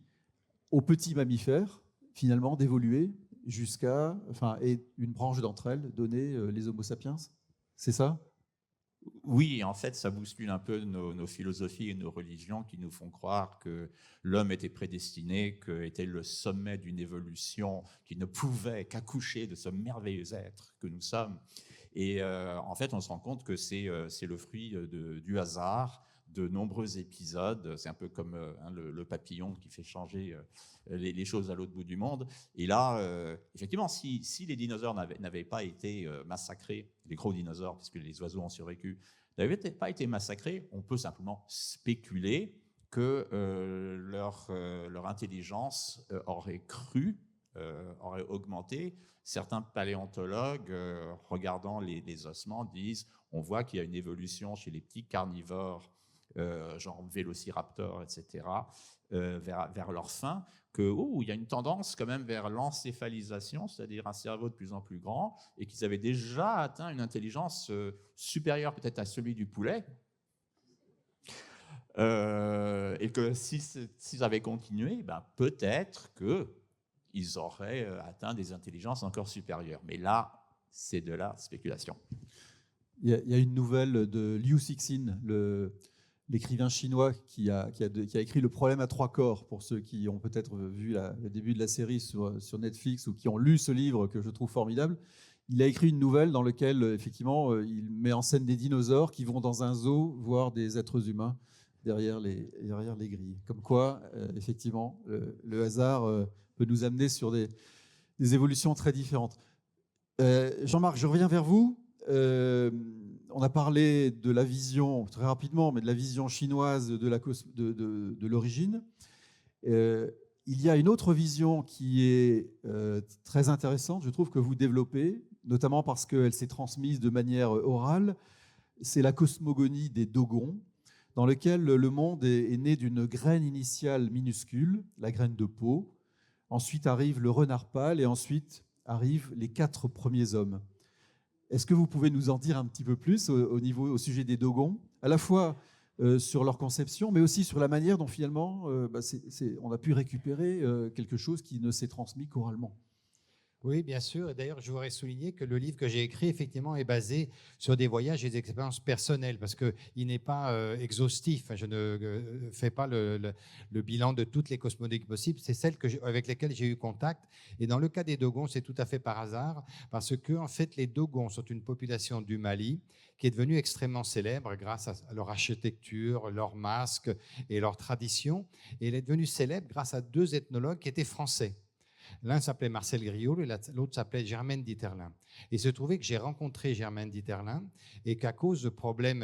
aux petits mammifères, finalement, d'évoluer jusqu'à, et une branche d'entre elles, donner les Homo sapiens. C'est ça ? Oui, en fait, ça bouscule un peu nos philosophies et nos religions qui nous font croire que l'homme était prédestiné, qu'était le sommet d'une évolution qui ne pouvait qu'accoucher de ce merveilleux être que nous sommes. Et en fait, on se rend compte que c'est le fruit du hasard, de nombreux épisodes. C'est un peu comme le papillon qui fait changer les choses à l'autre bout du monde. Et là, effectivement, si les dinosaures n'avaient pas été massacrés, les gros dinosaures, puisque les oiseaux ont survécu, n'avaient pas été massacrés, on peut simplement spéculer que leur intelligence aurait cru, aurait augmenté. Certains paléontologues, regardant les ossements, disent on voit qu'il y a une évolution chez les petits carnivores, genre vélociraptor, etc., vers leur fin, qu'il y a une tendance quand même vers l'encéphalisation, c'est-à-dire un cerveau de plus en plus grand, et qu'ils avaient déjà atteint une intelligence supérieure peut-être à celui du poulet, et que s'ils avaient continué, peut-être qu'ils auraient atteint des intelligences encore supérieures. Mais là, c'est de la spéculation. Il y a une nouvelle de Liu Cixin, l'écrivain chinois qui a écrit Le problème à trois corps, pour ceux qui ont peut-être vu le début de la série sur Netflix ou qui ont lu ce livre que je trouve formidable. Il a écrit une nouvelle dans laquelle, effectivement, il met en scène des dinosaures qui vont dans un zoo voir des êtres humains derrière les grilles. Comme quoi, effectivement, le hasard peut nous amener sur des évolutions très différentes. Jean-Marc, je reviens vers vous. On a parlé de la vision, très rapidement, mais de la vision chinoise de l'origine. Il y a une autre vision qui est très intéressante, je trouve, que vous développez, notamment parce qu'elle s'est transmise de manière orale. C'est la cosmogonie des Dogons, dans lequel le monde est né d'une graine initiale minuscule, la graine de Pau. Ensuite arrive le renard pâle et ensuite arrivent les 4 premiers hommes. Est-ce que vous pouvez nous en dire un petit peu plus au sujet des Dogons, à la fois sur leur conception, mais aussi sur la manière dont finalement on a pu récupérer quelque chose qui ne s'est transmis qu'oralement? Oui, bien sûr. Et d'ailleurs, je voudrais souligner que le livre que j'ai écrit, effectivement, est basé sur des voyages et des expériences personnelles, parce qu'il n'est pas exhaustif. Je ne fais pas le bilan de toutes les cosmogonies possibles. C'est celles avec lesquelles j'ai eu contact. Et dans le cas des Dogons, c'est tout à fait par hasard, parce que, en fait, les Dogons sont une population du Mali qui est devenue extrêmement célèbre grâce à leur architecture, leurs masques et leurs traditions. Et elle est devenue célèbre grâce à 2 ethnologues qui étaient français. L'un s'appelait Marcel Griaule et l'autre s'appelait Germaine Dieterlin. Et il se trouvait que j'ai rencontré Germaine Dieterlen et qu'à cause de problèmes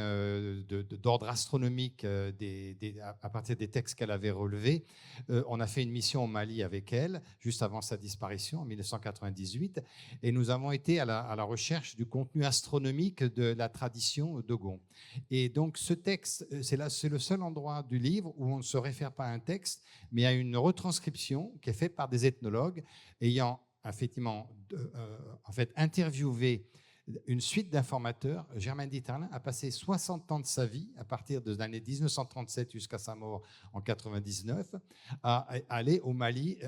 d'ordre astronomique à partir des textes qu'elle avait relevés, on a fait une mission au Mali avec elle, juste avant sa disparition en 1998, et nous avons été à la recherche du contenu astronomique de la tradition Dogon. Et donc ce texte, c'est le seul endroit du livre où on ne se réfère pas à un texte, mais à une retranscription qui est faite par des ethnologues ayant effectivement interviewé une suite d'informateurs. Germaine Dieterlen a passé 60 ans de sa vie, à partir de l'année 1937 jusqu'à sa mort en 99, à aller au Mali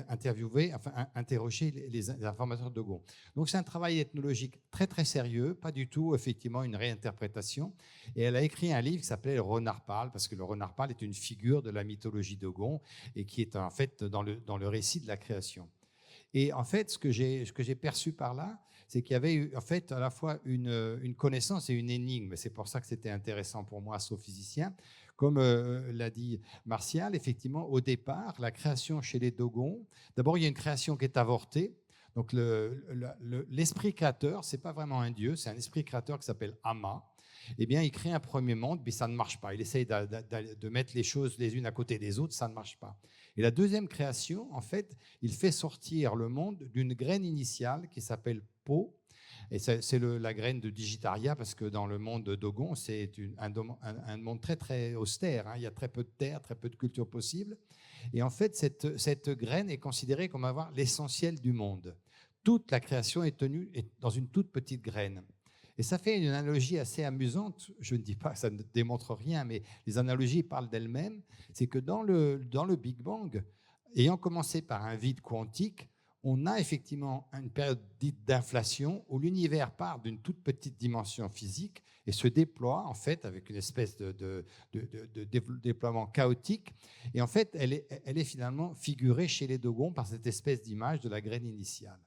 interroger les informateurs de Dogon. Donc c'est un travail ethnologique très très sérieux, pas du tout effectivement une réinterprétation. Et elle a écrit un livre qui s'appelait Le Renard parle, parce que le renard parle est une figure de la mythologie Dogon et qui est en fait dans le récit de la création. Et en fait, ce que j'ai perçu par là, c'est qu'il y avait eu en fait à la fois une connaissance et une énigme. C'est pour ça que c'était intéressant pour moi, astrophysicien. Comme l'a dit Martial, effectivement, au départ, la création chez les Dogons, d'abord, il y a une création qui est avortée. Donc, l'esprit créateur, ce n'est pas vraiment un dieu, c'est un esprit créateur qui s'appelle Ama. Eh bien, il crée un premier monde, mais ça ne marche pas. Il essaye de mettre les choses les unes à côté des autres, ça ne marche pas. Et la deuxième création, en fait, il fait sortir le monde d'une graine initiale qui s'appelle Po. Et c'est la graine de Digitaria, parce que dans le monde de Dogon, c'est un monde très, très austère. Il y a très peu de terre, très peu de culture possible. Et en fait, cette graine est considérée comme avoir l'essentiel du monde. Toute la création est tenue dans une toute petite graine. Et ça fait une analogie assez amusante. Je ne dis pas que ça ne démontre rien, mais les analogies parlent d'elles-mêmes. C'est que dans le Big Bang, ayant commencé par un vide quantique, on a effectivement une période dite d'inflation où l'univers part d'une toute petite dimension physique et se déploie en fait avec une espèce de déploiement chaotique. Et en fait, elle est finalement figurée chez les Dogons par cette espèce d'image de la graine initiale.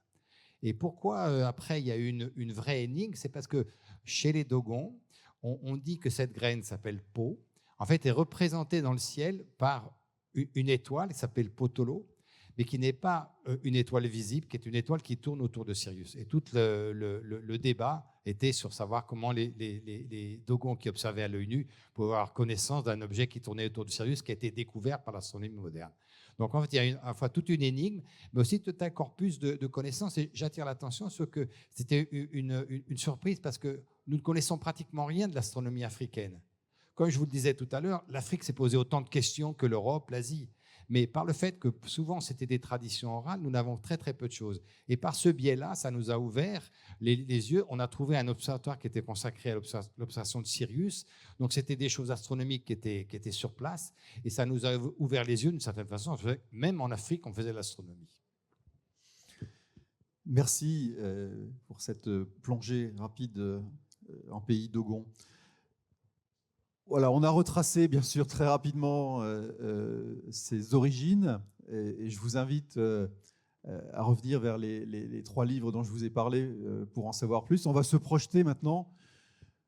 Et pourquoi après il y a une vraie énigme? C'est parce que chez les Dogons, on dit que cette graine s'appelle Po, en fait est représentée dans le ciel par une étoile qui s'appelle Potolo, mais qui n'est pas une étoile visible, qui est une étoile qui tourne autour de Sirius. Et tout le débat était sur savoir comment les Dogons qui observaient à l'œil nu pouvaient avoir connaissance d'un objet qui tournait autour de Sirius, qui a été découvert par l'astronomie moderne. Donc en fait, il y a à la fois toute une énigme, mais aussi tout un corpus de connaissances. Et j'attire l'attention sur que c'était une surprise, parce que nous ne connaissons pratiquement rien de l'astronomie africaine. Comme je vous le disais tout à l'heure, l'Afrique s'est posé autant de questions que l'Europe, l'Asie. Mais par le fait que souvent c'était des traditions orales, nous n'avons très très peu de choses. Et par ce biais-là, ça nous a ouvert les yeux. On a trouvé un observatoire qui était consacré à l'observation de Sirius. Donc c'était des choses astronomiques qui étaient sur place. Et ça nous a ouvert les yeux d'une certaine façon. Même en Afrique, on faisait de l'astronomie. Merci pour cette plongée rapide en pays Dogon. Voilà, on a retracé bien sûr très rapidement ses origines et je vous invite à revenir vers les 3 livres dont je vous ai parlé pour en savoir plus. On va se projeter maintenant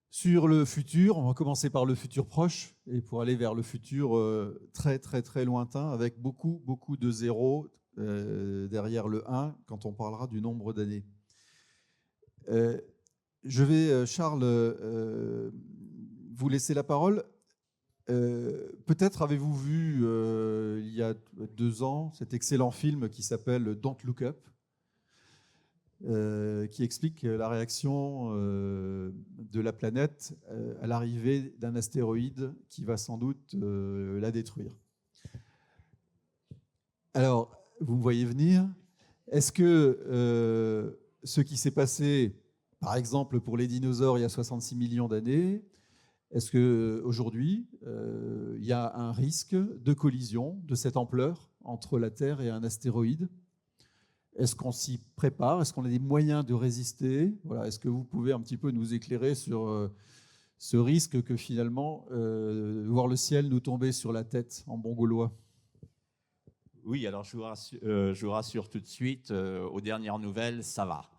sur le futur. On va commencer par le futur proche et pour aller vers le futur très très très lointain avec beaucoup beaucoup de zéros derrière le 1 quand on parlera du nombre d'années. Je vais, Charles, vous laisser la parole. Peut-être avez-vous vu il y a 2 ans cet excellent film qui s'appelle Don't Look Up, qui explique la réaction de la planète à l'arrivée d'un astéroïde qui va sans doute la détruire. Alors, vous me voyez venir. Est-ce que ce qui s'est passé, par exemple, pour les dinosaures il y a 66 millions d'années, est-ce qu'aujourd'hui, il y a un risque de collision de cette ampleur entre la Terre et un astéroïde? Est-ce qu'on s'y prépare? Est-ce qu'on a des moyens de résister? Voilà. Est-ce que vous pouvez un petit peu nous éclairer sur ce risque que finalement, voir le ciel nous tomber sur la tête en bon gaulois? Oui, alors je vous rassure tout de suite, aux dernières nouvelles, ça va.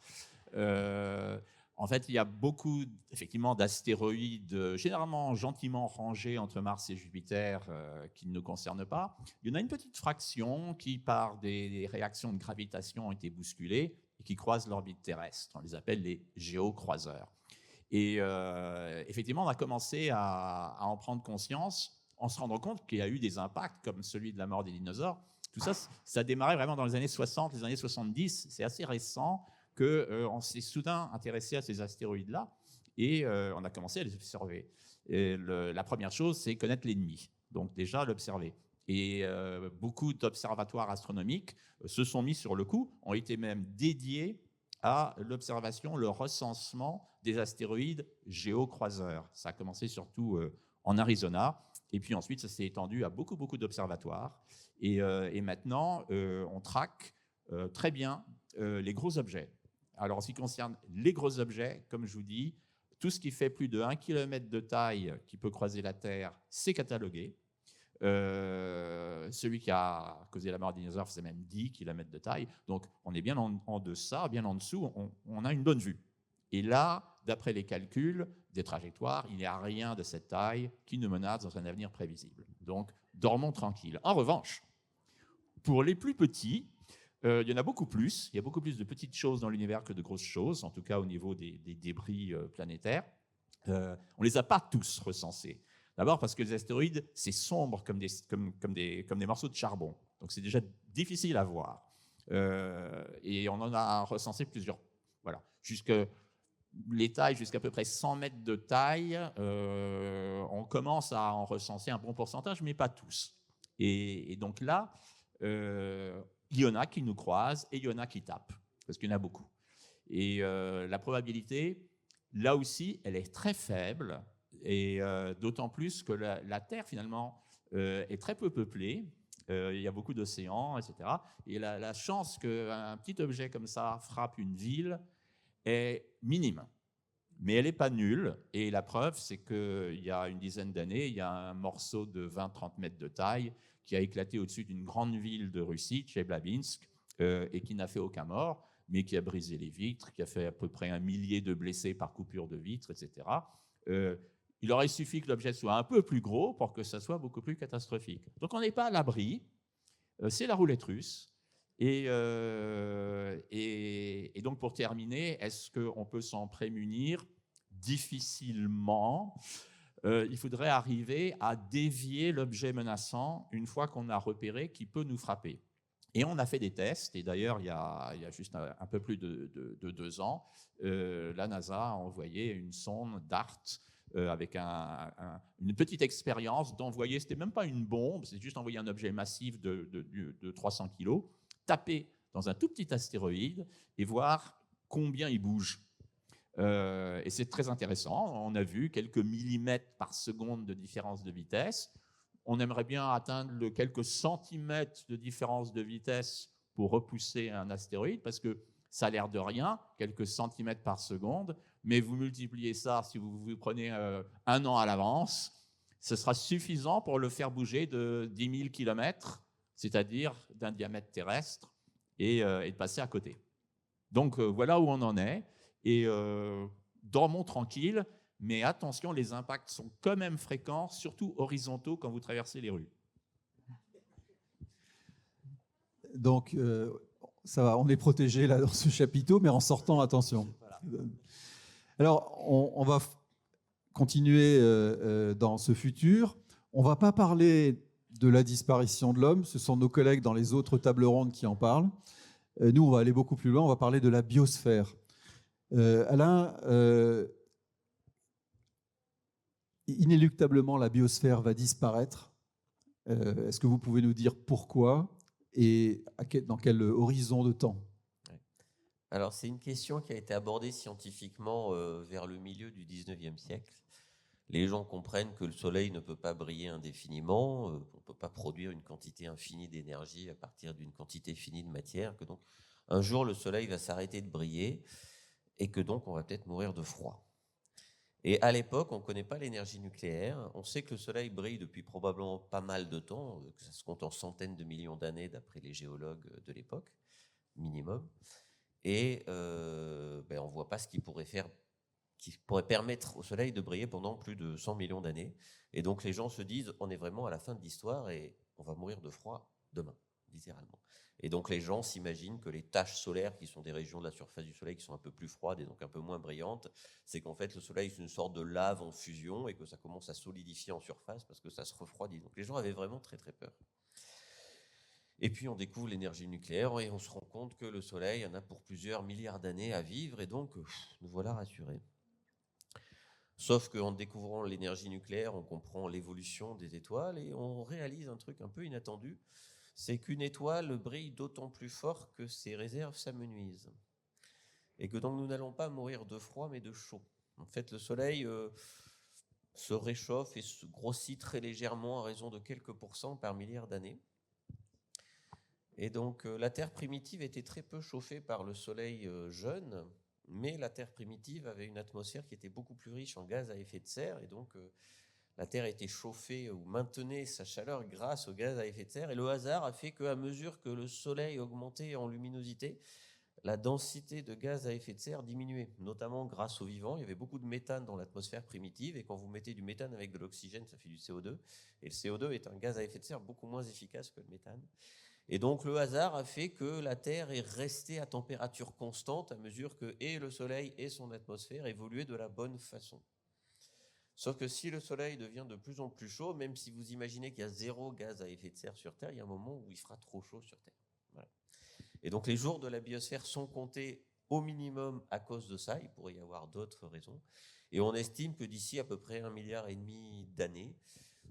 En fait, il y a beaucoup, effectivement, d'astéroïdes, généralement gentiment rangés entre Mars et Jupiter, qui ne nous concernent pas. Il y en a une petite fraction qui, par des réactions de gravitation, ont été bousculées. et qui croisent l'orbite terrestre. On les appelle les géocroiseurs. Et effectivement, on a commencé à en prendre conscience en se rendant compte qu'il y a eu des impacts comme celui de la mort des dinosaures. Tout ça, ça démarrait vraiment dans les années 60, les années 70. C'est assez récent qu'on s'est soudain intéressé à ces astéroïdes-là et on a commencé à les observer. Et la première chose, c'est connaître l'ennemi. Donc déjà, l'observer. Et beaucoup d'observatoires astronomiques se sont mis sur le coup, ont été même dédiés à l'observation, le recensement des astéroïdes géocroiseurs. Ça a commencé surtout en Arizona, et puis ensuite ça s'est étendu à beaucoup d'observatoires. Et maintenant, on traque très bien les gros objets. Alors en ce qui concerne les gros objets, comme je vous dis, tout ce qui fait plus de 1 km de taille qui peut croiser la Terre, c'est catalogué. Celui qui a causé la mort des dinosaures faisait même 10 km de taille. Donc, on est bien en deçà, bien en dessous, on a une bonne vue. Et là, d'après les calculs des trajectoires, il n'y a rien de cette taille qui nous menace dans un avenir prévisible. Donc, dormons tranquilles. En revanche, pour les plus petits, il y en a beaucoup plus. Il y a beaucoup plus de petites choses dans l'univers que de grosses choses, en tout cas au niveau des débris planétaires. On ne les a pas tous recensés. D'abord parce que les astéroïdes, c'est sombre comme des morceaux de charbon. Donc c'est déjà difficile à voir. Et on en a recensé plusieurs. Voilà. Les tailles jusqu'à peu près 100 mètres de taille, on commence à en recenser un bon pourcentage, mais pas tous. Et donc là, il y en a qui nous croisent et il y en a qui tapent, parce qu'il y en a beaucoup. Et la probabilité, là aussi, elle est très faible. Et d'autant plus que la Terre, finalement, est très peu peuplée. Il y a beaucoup d'océans, etc. Et la chance qu'un petit objet comme ça frappe une ville est minime. Mais elle n'est pas nulle. Et la preuve, c'est qu'il y a une dizaine d'années, il y a un morceau de 20-30 mètres de taille qui a éclaté au-dessus d'une grande ville de Russie, Tcheliabinsk, et qui n'a fait aucun mort, mais qui a brisé les vitres, qui a fait à peu près 1 millier de blessés par coupure de vitres, etc. Il aurait suffi que l'objet soit un peu plus gros pour que ça soit beaucoup plus catastrophique. Donc on n'est pas à l'abri, c'est la roulette russe. Et donc pour terminer, est-ce qu'on peut s'en prémunir? Difficilement. Il faudrait arriver à dévier l'objet menaçant une fois qu'on a repéré qu'il peut nous frapper. Et on a fait des tests, et d'ailleurs, il y a juste un peu plus de 2 ans, la NASA a envoyé une sonde DART avec une petite expérience d'envoyer, c'était même pas une bombe, c'est juste envoyer un objet massif de 300 kg, taper dans un tout petit astéroïde et voir combien il bouge. Et c'est très intéressant, on a vu quelques millimètres par seconde de différence de vitesse. On aimerait bien atteindre quelques centimètres de différence de vitesse pour repousser un astéroïde, parce que ça a l'air de rien, quelques centimètres par seconde, mais vous multipliez ça, si vous prenez 1 an à l'avance, ce sera suffisant pour le faire bouger de 10 000 km, c'est-à-dire d'un diamètre terrestre, et de passer à côté. Donc voilà où on en est, et dormons tranquille, mais attention, les impacts sont quand même fréquents, surtout horizontaux quand vous traversez les rues. Donc, ça va, on est protégé là dans ce chapiteau, mais en sortant, attention. Voilà. Alors, on va continuer dans ce futur. On ne va pas parler de la disparition de l'homme, ce sont nos collègues dans les autres tables rondes qui en parlent. Nous, on va aller beaucoup plus loin, on va parler de la biosphère. Alain, inéluctablement, la biosphère va disparaître. Est-ce que vous pouvez nous dire pourquoi et dans quel horizon de temps? Alors, c'est une question qui a été abordée scientifiquement vers le milieu du 19e siècle. Les gens comprennent que le Soleil ne peut pas briller indéfiniment, on ne peut pas produire une quantité infinie d'énergie à partir d'une quantité finie de matière, que donc un jour le Soleil va s'arrêter de briller et que donc on va peut-être mourir de froid. Et à l'époque, on ne connaît pas l'énergie nucléaire. On sait que le Soleil brille depuis probablement pas mal de temps, que ça se compte en centaines de millions d'années d'après les géologues de l'époque, minimum. Et on ne voit pas ce qui pourrait permettre au Soleil de briller pendant plus de 100 millions d'années. Et donc les gens se disent, on est vraiment à la fin de l'histoire et on va mourir de froid demain. littéralement. Et donc les gens s'imaginent que les taches solaires, qui sont des régions de la surface du Soleil qui sont un peu plus froides et donc un peu moins brillantes, c'est qu'en fait le Soleil est une sorte de lave en fusion et que ça commence à solidifier en surface parce que ça se refroidit. Donc les gens avaient vraiment très très peur. Et puis on découvre l'énergie nucléaire et on se rend compte que le Soleil en a pour plusieurs milliards d'années à vivre et donc nous voilà rassurés. Sauf qu'en découvrant l'énergie nucléaire, on comprend l'évolution des étoiles et on réalise un truc un peu inattendu, c'est qu'une étoile brille d'autant plus fort que ses réserves s'amenuisent. Et que donc nous n'allons pas mourir de froid mais de chaud. En fait, le Soleil se réchauffe et se grossit très légèrement à raison de quelques pourcents par milliard d'années. Et donc la Terre primitive était très peu chauffée par le Soleil jeune, mais la Terre primitive avait une atmosphère qui était beaucoup plus riche en gaz à effet de serre, et donc la Terre était chauffée ou maintenait sa chaleur grâce au gaz à effet de serre, et le hasard a fait qu'à mesure que le Soleil augmentait en luminosité, la densité de gaz à effet de serre diminuait, notamment grâce au vivant. Il y avait beaucoup de méthane dans l'atmosphère primitive, et quand vous mettez du méthane avec de l'oxygène, ça fait du CO2, et le CO2 est un gaz à effet de serre beaucoup moins efficace que le méthane. Et donc le hasard a fait que la Terre est restée à température constante à mesure que et le Soleil et son atmosphère évoluaient de la bonne façon. Sauf que si le Soleil devient de plus en plus chaud, même si vous imaginez qu'il y a 0 gaz à effet de serre sur Terre, il y a un moment où il fera trop chaud sur Terre. Voilà. Et donc les jours de la biosphère sont comptés au minimum à cause de ça. Il pourrait y avoir d'autres raisons. Et on estime que d'ici à peu près 1,5 milliard d'années,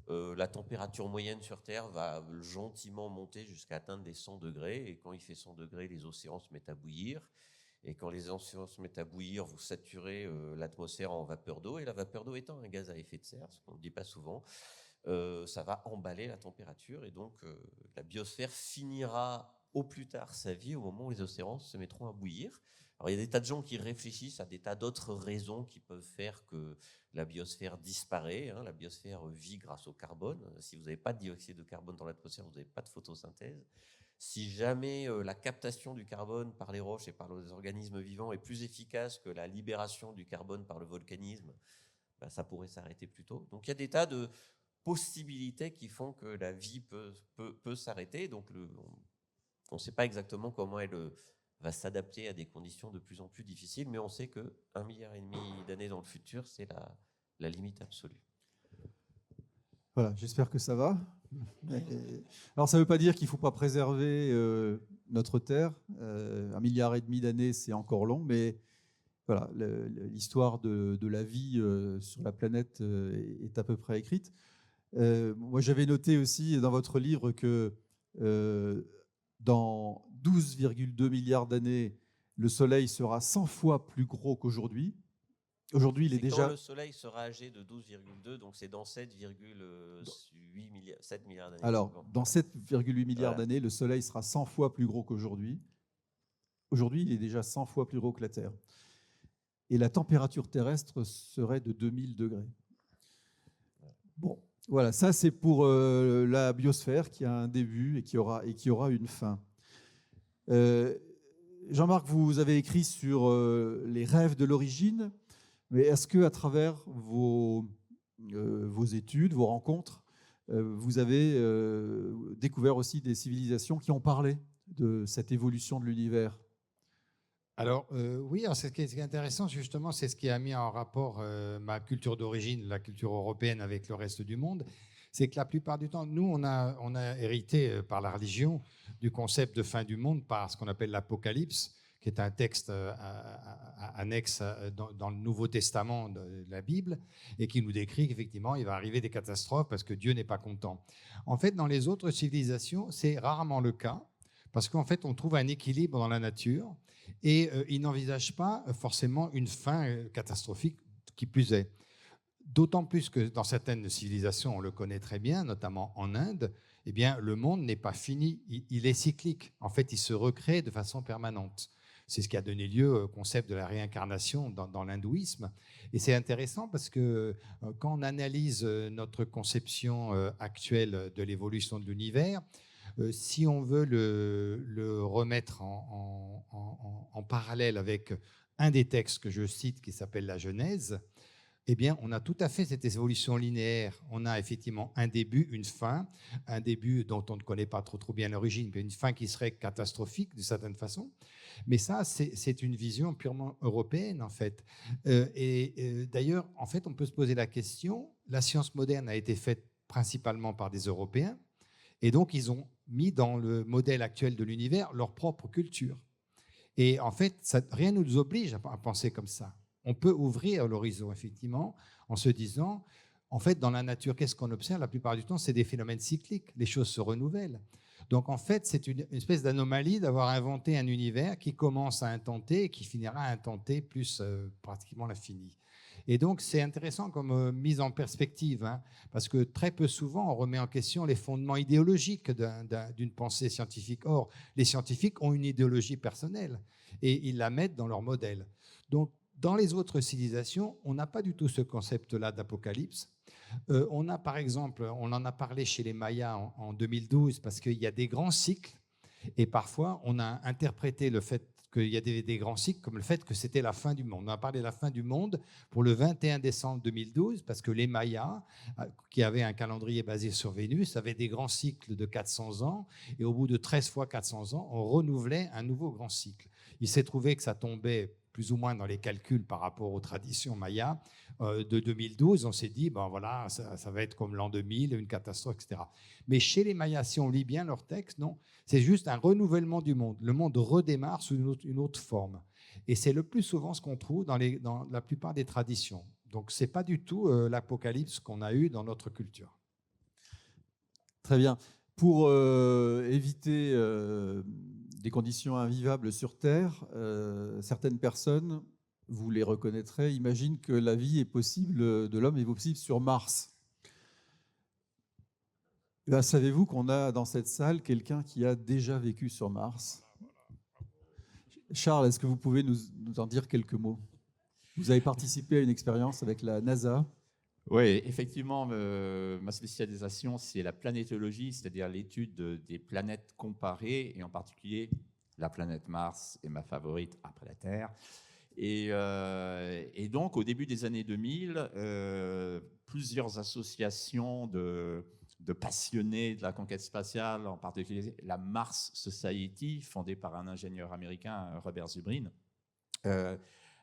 la température moyenne sur Terre va gentiment monter jusqu'à atteindre les 100 degrés. Et quand il fait 100 degrés, les océans se mettent à bouillir. Et quand les océans se mettent à bouillir, vous saturez l'atmosphère en vapeur d'eau. Et la vapeur d'eau étant un gaz à effet de serre, ce qu'on ne dit pas souvent, ça va emballer la température. Et donc, la biosphère finira au plus tard sa vie au moment où les océans se mettront à bouillir. Alors, il y a des tas de gens qui réfléchissent à des tas d'autres raisons qui peuvent faire que la biosphère disparaît. La biosphère vit grâce au carbone. Si vous n'avez pas de dioxyde de carbone dans l'atmosphère, vous n'avez pas de photosynthèse. Si jamais la captation du carbone par les roches et par les organismes vivants est plus efficace que la libération du carbone par le volcanisme, ça pourrait s'arrêter plus tôt. Donc il y a des tas de possibilités qui font que la vie peut s'arrêter. Donc on ne sait pas exactement comment elle va s'adapter à des conditions de plus en plus difficiles, mais on sait que 1,5 milliard d'années dans le futur, c'est la limite absolue. Voilà, j'espère que ça va. Alors, ça ne veut pas dire qu'il ne faut pas préserver notre Terre. 1,5 milliard d'années, c'est encore long, mais voilà, l'histoire de la vie sur la planète est à peu près écrite. Moi, j'avais noté aussi dans votre livre que dans 12,2 milliards d'années, le Soleil sera 100 fois plus gros qu'aujourd'hui. Aujourd'hui, il est déjà... Quand le Soleil sera âgé de 12,2, donc c'est dans 7,8 milliards d'années. Alors, dans 7,8 milliards d'années, le Soleil sera 100 fois plus gros qu'aujourd'hui. Aujourd'hui, il est déjà 100 fois plus gros que la Terre. Et la température terrestre serait de 2000 degrés. Bon, voilà, ça c'est pour la biosphère qui a un début et qui aura une fin. Jean-Marc, vous avez écrit sur les rêves de l'origine. Mais est-ce qu'à travers vos études, vos rencontres, vous avez découvert aussi des civilisations qui ont parlé de cette évolution de l'univers ? Alors oui, alors ce qui est intéressant justement, c'est ce qui a mis en rapport ma culture d'origine, la culture européenne avec le reste du monde. C'est que la plupart du temps, nous, on a hérité par la religion du concept de fin du monde par ce qu'on appelle l'Apocalypse, qui est un texte annexe dans le Nouveau Testament de la Bible, et qui nous décrit qu'effectivement, il va arriver des catastrophes parce que Dieu n'est pas content. En fait, dans les autres civilisations, c'est rarement le cas, parce qu'en fait, on trouve un équilibre dans la nature, et ils n'envisagent pas forcément une fin catastrophique, qui plus est. D'autant plus que dans certaines civilisations, on le connaît très bien, notamment en Inde, eh bien, le monde n'est pas fini, il est cyclique. En fait, il se recrée de façon permanente. C'est ce qui a donné lieu au concept de la réincarnation dans l'hindouisme. Et c'est intéressant parce que quand on analyse notre conception actuelle de l'évolution de l'univers, si on veut le remettre en parallèle avec un des textes que je cite qui s'appelle la Genèse, Eh bien, on a tout à fait cette évolution linéaire. On a effectivement un début, une fin, un début dont on ne connaît pas trop bien l'origine, mais une fin qui serait catastrophique d'une certaine façon. Mais ça, c'est une vision purement européenne, en fait. D'ailleurs, en fait, on peut se poser la question, la science moderne a été faite principalement par des Européens, et donc ils ont mis dans le modèle actuel de l'univers leur propre culture. Et en fait, rien ne nous oblige à penser comme ça. On peut ouvrir l'horizon, effectivement, en se disant, en fait, dans la nature, qu'est-ce qu'on observe? La plupart du temps, c'est des phénomènes cycliques. Les choses se renouvellent. Donc, en fait, c'est une espèce d'anomalie d'avoir inventé un univers qui commence à un temps T et qui finira à un temps T plus pratiquement l'infini. Et donc, c'est intéressant comme mise en perspective, hein, parce que très peu souvent, on remet en question les fondements idéologiques d'une pensée scientifique. Or, les scientifiques ont une idéologie personnelle et ils la mettent dans leur modèle. Donc, dans les autres civilisations, on n'a pas du tout ce concept-là d'apocalypse. On a, par exemple, on en a parlé chez les Mayas en 2012, parce qu'il y a des grands cycles, et parfois, on a interprété le fait qu'il y a des grands cycles comme le fait que c'était la fin du monde. On a parlé de la fin du monde pour le 21 décembre 2012, parce que les Mayas, qui avaient un calendrier basé sur Vénus, avaient des grands cycles de 400 ans, et au bout de 13 fois 400 ans, on renouvelait un nouveau grand cycle. Il s'est trouvé que ça tombait plus ou moins dans les calculs par rapport aux traditions mayas de 2012. On s'est dit, ben voilà, ça va être comme l'an 2000, une catastrophe, etc. Mais chez les Mayas, si on lit bien leur texte, non, c'est juste un renouvellement du monde. Le monde redémarre sous une autre forme. Et c'est le plus souvent ce qu'on trouve dans la plupart des traditions. Donc, ce n'est pas du tout l'apocalypse qu'on a eu dans notre culture. Très bien. Pour éviter des conditions invivables sur Terre, certaines personnes, vous les reconnaîtrez, imaginent que la vie est possible, de l'homme est possible sur Mars. Ben, savez-vous qu'on a dans cette salle quelqu'un qui a déjà vécu sur Mars? Charles, est-ce que vous pouvez nous en dire quelques mots? Vous avez participé à une expérience avec la NASA. Oui, effectivement, ma spécialisation, c'est la planétologie, c'est-à-dire l'étude des planètes comparées, et en particulier la planète Mars est ma favorite après la Terre. Et donc, au début des années 2000, plusieurs associations de passionnés de la conquête spatiale, en particulier la Mars Society, fondée par un ingénieur américain, Robert Zubrin,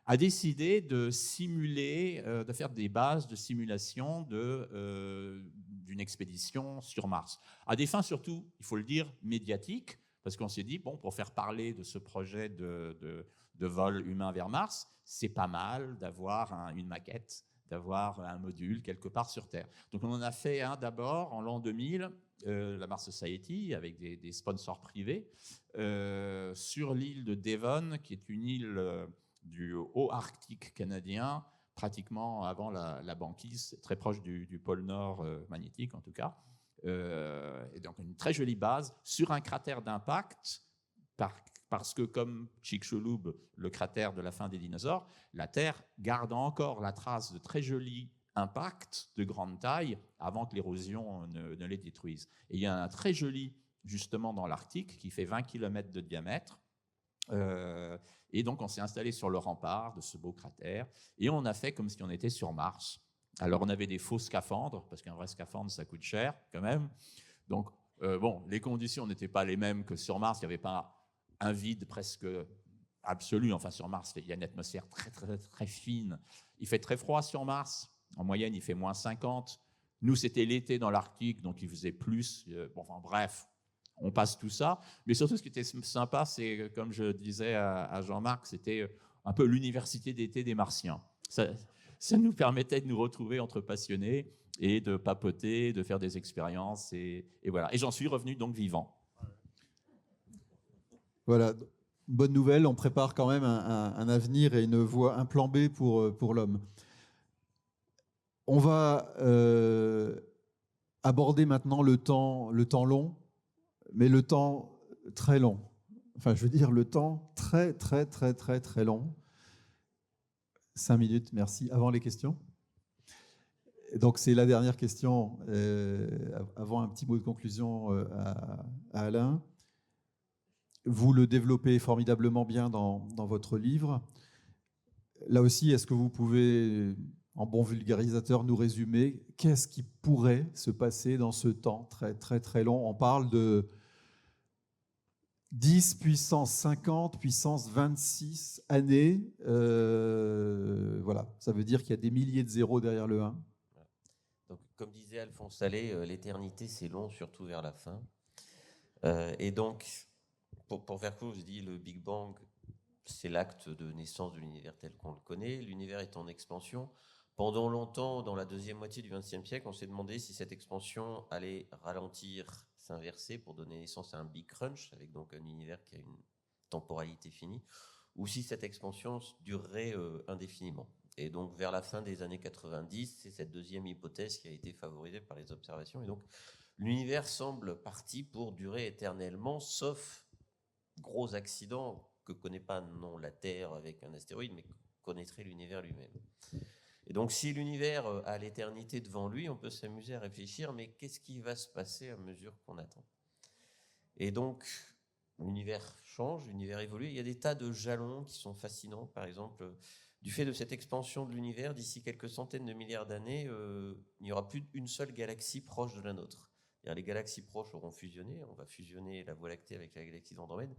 a décidé de simuler, de faire des bases de simulation d'une expédition sur Mars. À des fins surtout, il faut le dire, médiatiques, parce qu'on s'est dit, bon, pour faire parler de ce projet de vol humain vers Mars, c'est pas mal d'avoir une maquette, d'avoir un module quelque part sur Terre. Donc on en a fait un d'abord en l'an 2000, la Mars Society, avec des sponsors privés, sur l'île de Devon, qui est une île du haut Arctique canadien, pratiquement avant la banquise, très proche du pôle Nord magnétique en tout cas. Et donc une très jolie base sur un cratère d'impact, parce que comme Chicxulub, le cratère de la fin des dinosaures, la Terre garde encore la trace de très jolis impacts de grande taille avant que l'érosion ne les détruise. Et il y a un très joli, justement dans l'Arctique, qui fait 20 km de diamètre. Et donc on s'est installé sur le rempart de ce beau cratère et on a fait comme si on était sur Mars. Alors on avait des faux scaphandres, parce qu'un vrai scaphandre ça coûte cher quand même. Donc bon, les conditions n'étaient pas les mêmes que sur Mars, il n'y avait pas un vide presque absolu. Enfin sur Mars, il y a une atmosphère très très très fine. Il fait très froid sur Mars, en moyenne il fait moins 50. Nous c'était l'été dans l'Arctique, donc il faisait plus. Bon, enfin bref. On passe tout ça, mais surtout ce qui était sympa, c'est comme je disais à Jean-Marc, c'était un peu l'université d'été des Martiens. Ça nous permettait de nous retrouver entre passionnés et de papoter, de faire des expériences, et voilà. Et j'en suis revenu donc vivant. Voilà, bonne nouvelle, on prépare quand même un avenir et une voie, un plan B pour l'homme. On va aborder maintenant le temps long, mais le temps très long. Enfin, je veux dire le temps très, très, très, très, très long. 5 minutes, merci. Avant les questions. Donc, c'est la dernière question. Avant un petit mot de conclusion à Alain. Vous le développez formidablement bien dans votre livre. Là aussi, est-ce que vous pouvez en bon vulgarisateur, nous résumer qu'est-ce qui pourrait se passer dans ce temps très très très long? On parle de 10 puissance 50, puissance 26 années. Voilà, ça veut dire qu'il y a des milliers de zéros derrière le 1. Donc, comme disait Alphonse Allais, l'éternité c'est long, surtout vers la fin. Et donc, pour faire court, je dis le Big Bang, c'est l'acte de naissance de l'univers tel qu'on le connaît. L'univers est en expansion. Pendant longtemps, dans la deuxième moitié du XXe siècle, on s'est demandé si cette expansion allait ralentir, s'inverser pour donner naissance à un Big Crunch, avec donc un univers qui a une temporalité finie, ou si cette expansion durerait indéfiniment. Et donc, vers la fin des années 90, c'est cette deuxième hypothèse qui a été favorisée par les observations. Et donc, l'univers semble parti pour durer éternellement, sauf gros accident que ne connaît pas non la Terre avec un astéroïde, mais connaîtrait l'univers lui-même. Et donc, si l'univers a l'éternité devant lui, on peut s'amuser à réfléchir, mais qu'est-ce qui va se passer à mesure qu'on attend? Et donc, l'univers change, l'univers évolue. Il y a des tas de jalons qui sont fascinants. Par exemple, du fait de cette expansion de l'univers, d'ici quelques centaines de milliards d'années, il n'y aura plus une seule galaxie proche de la nôtre. Les galaxies proches auront fusionné. On va fusionner la Voie lactée avec la galaxie d'Andromède.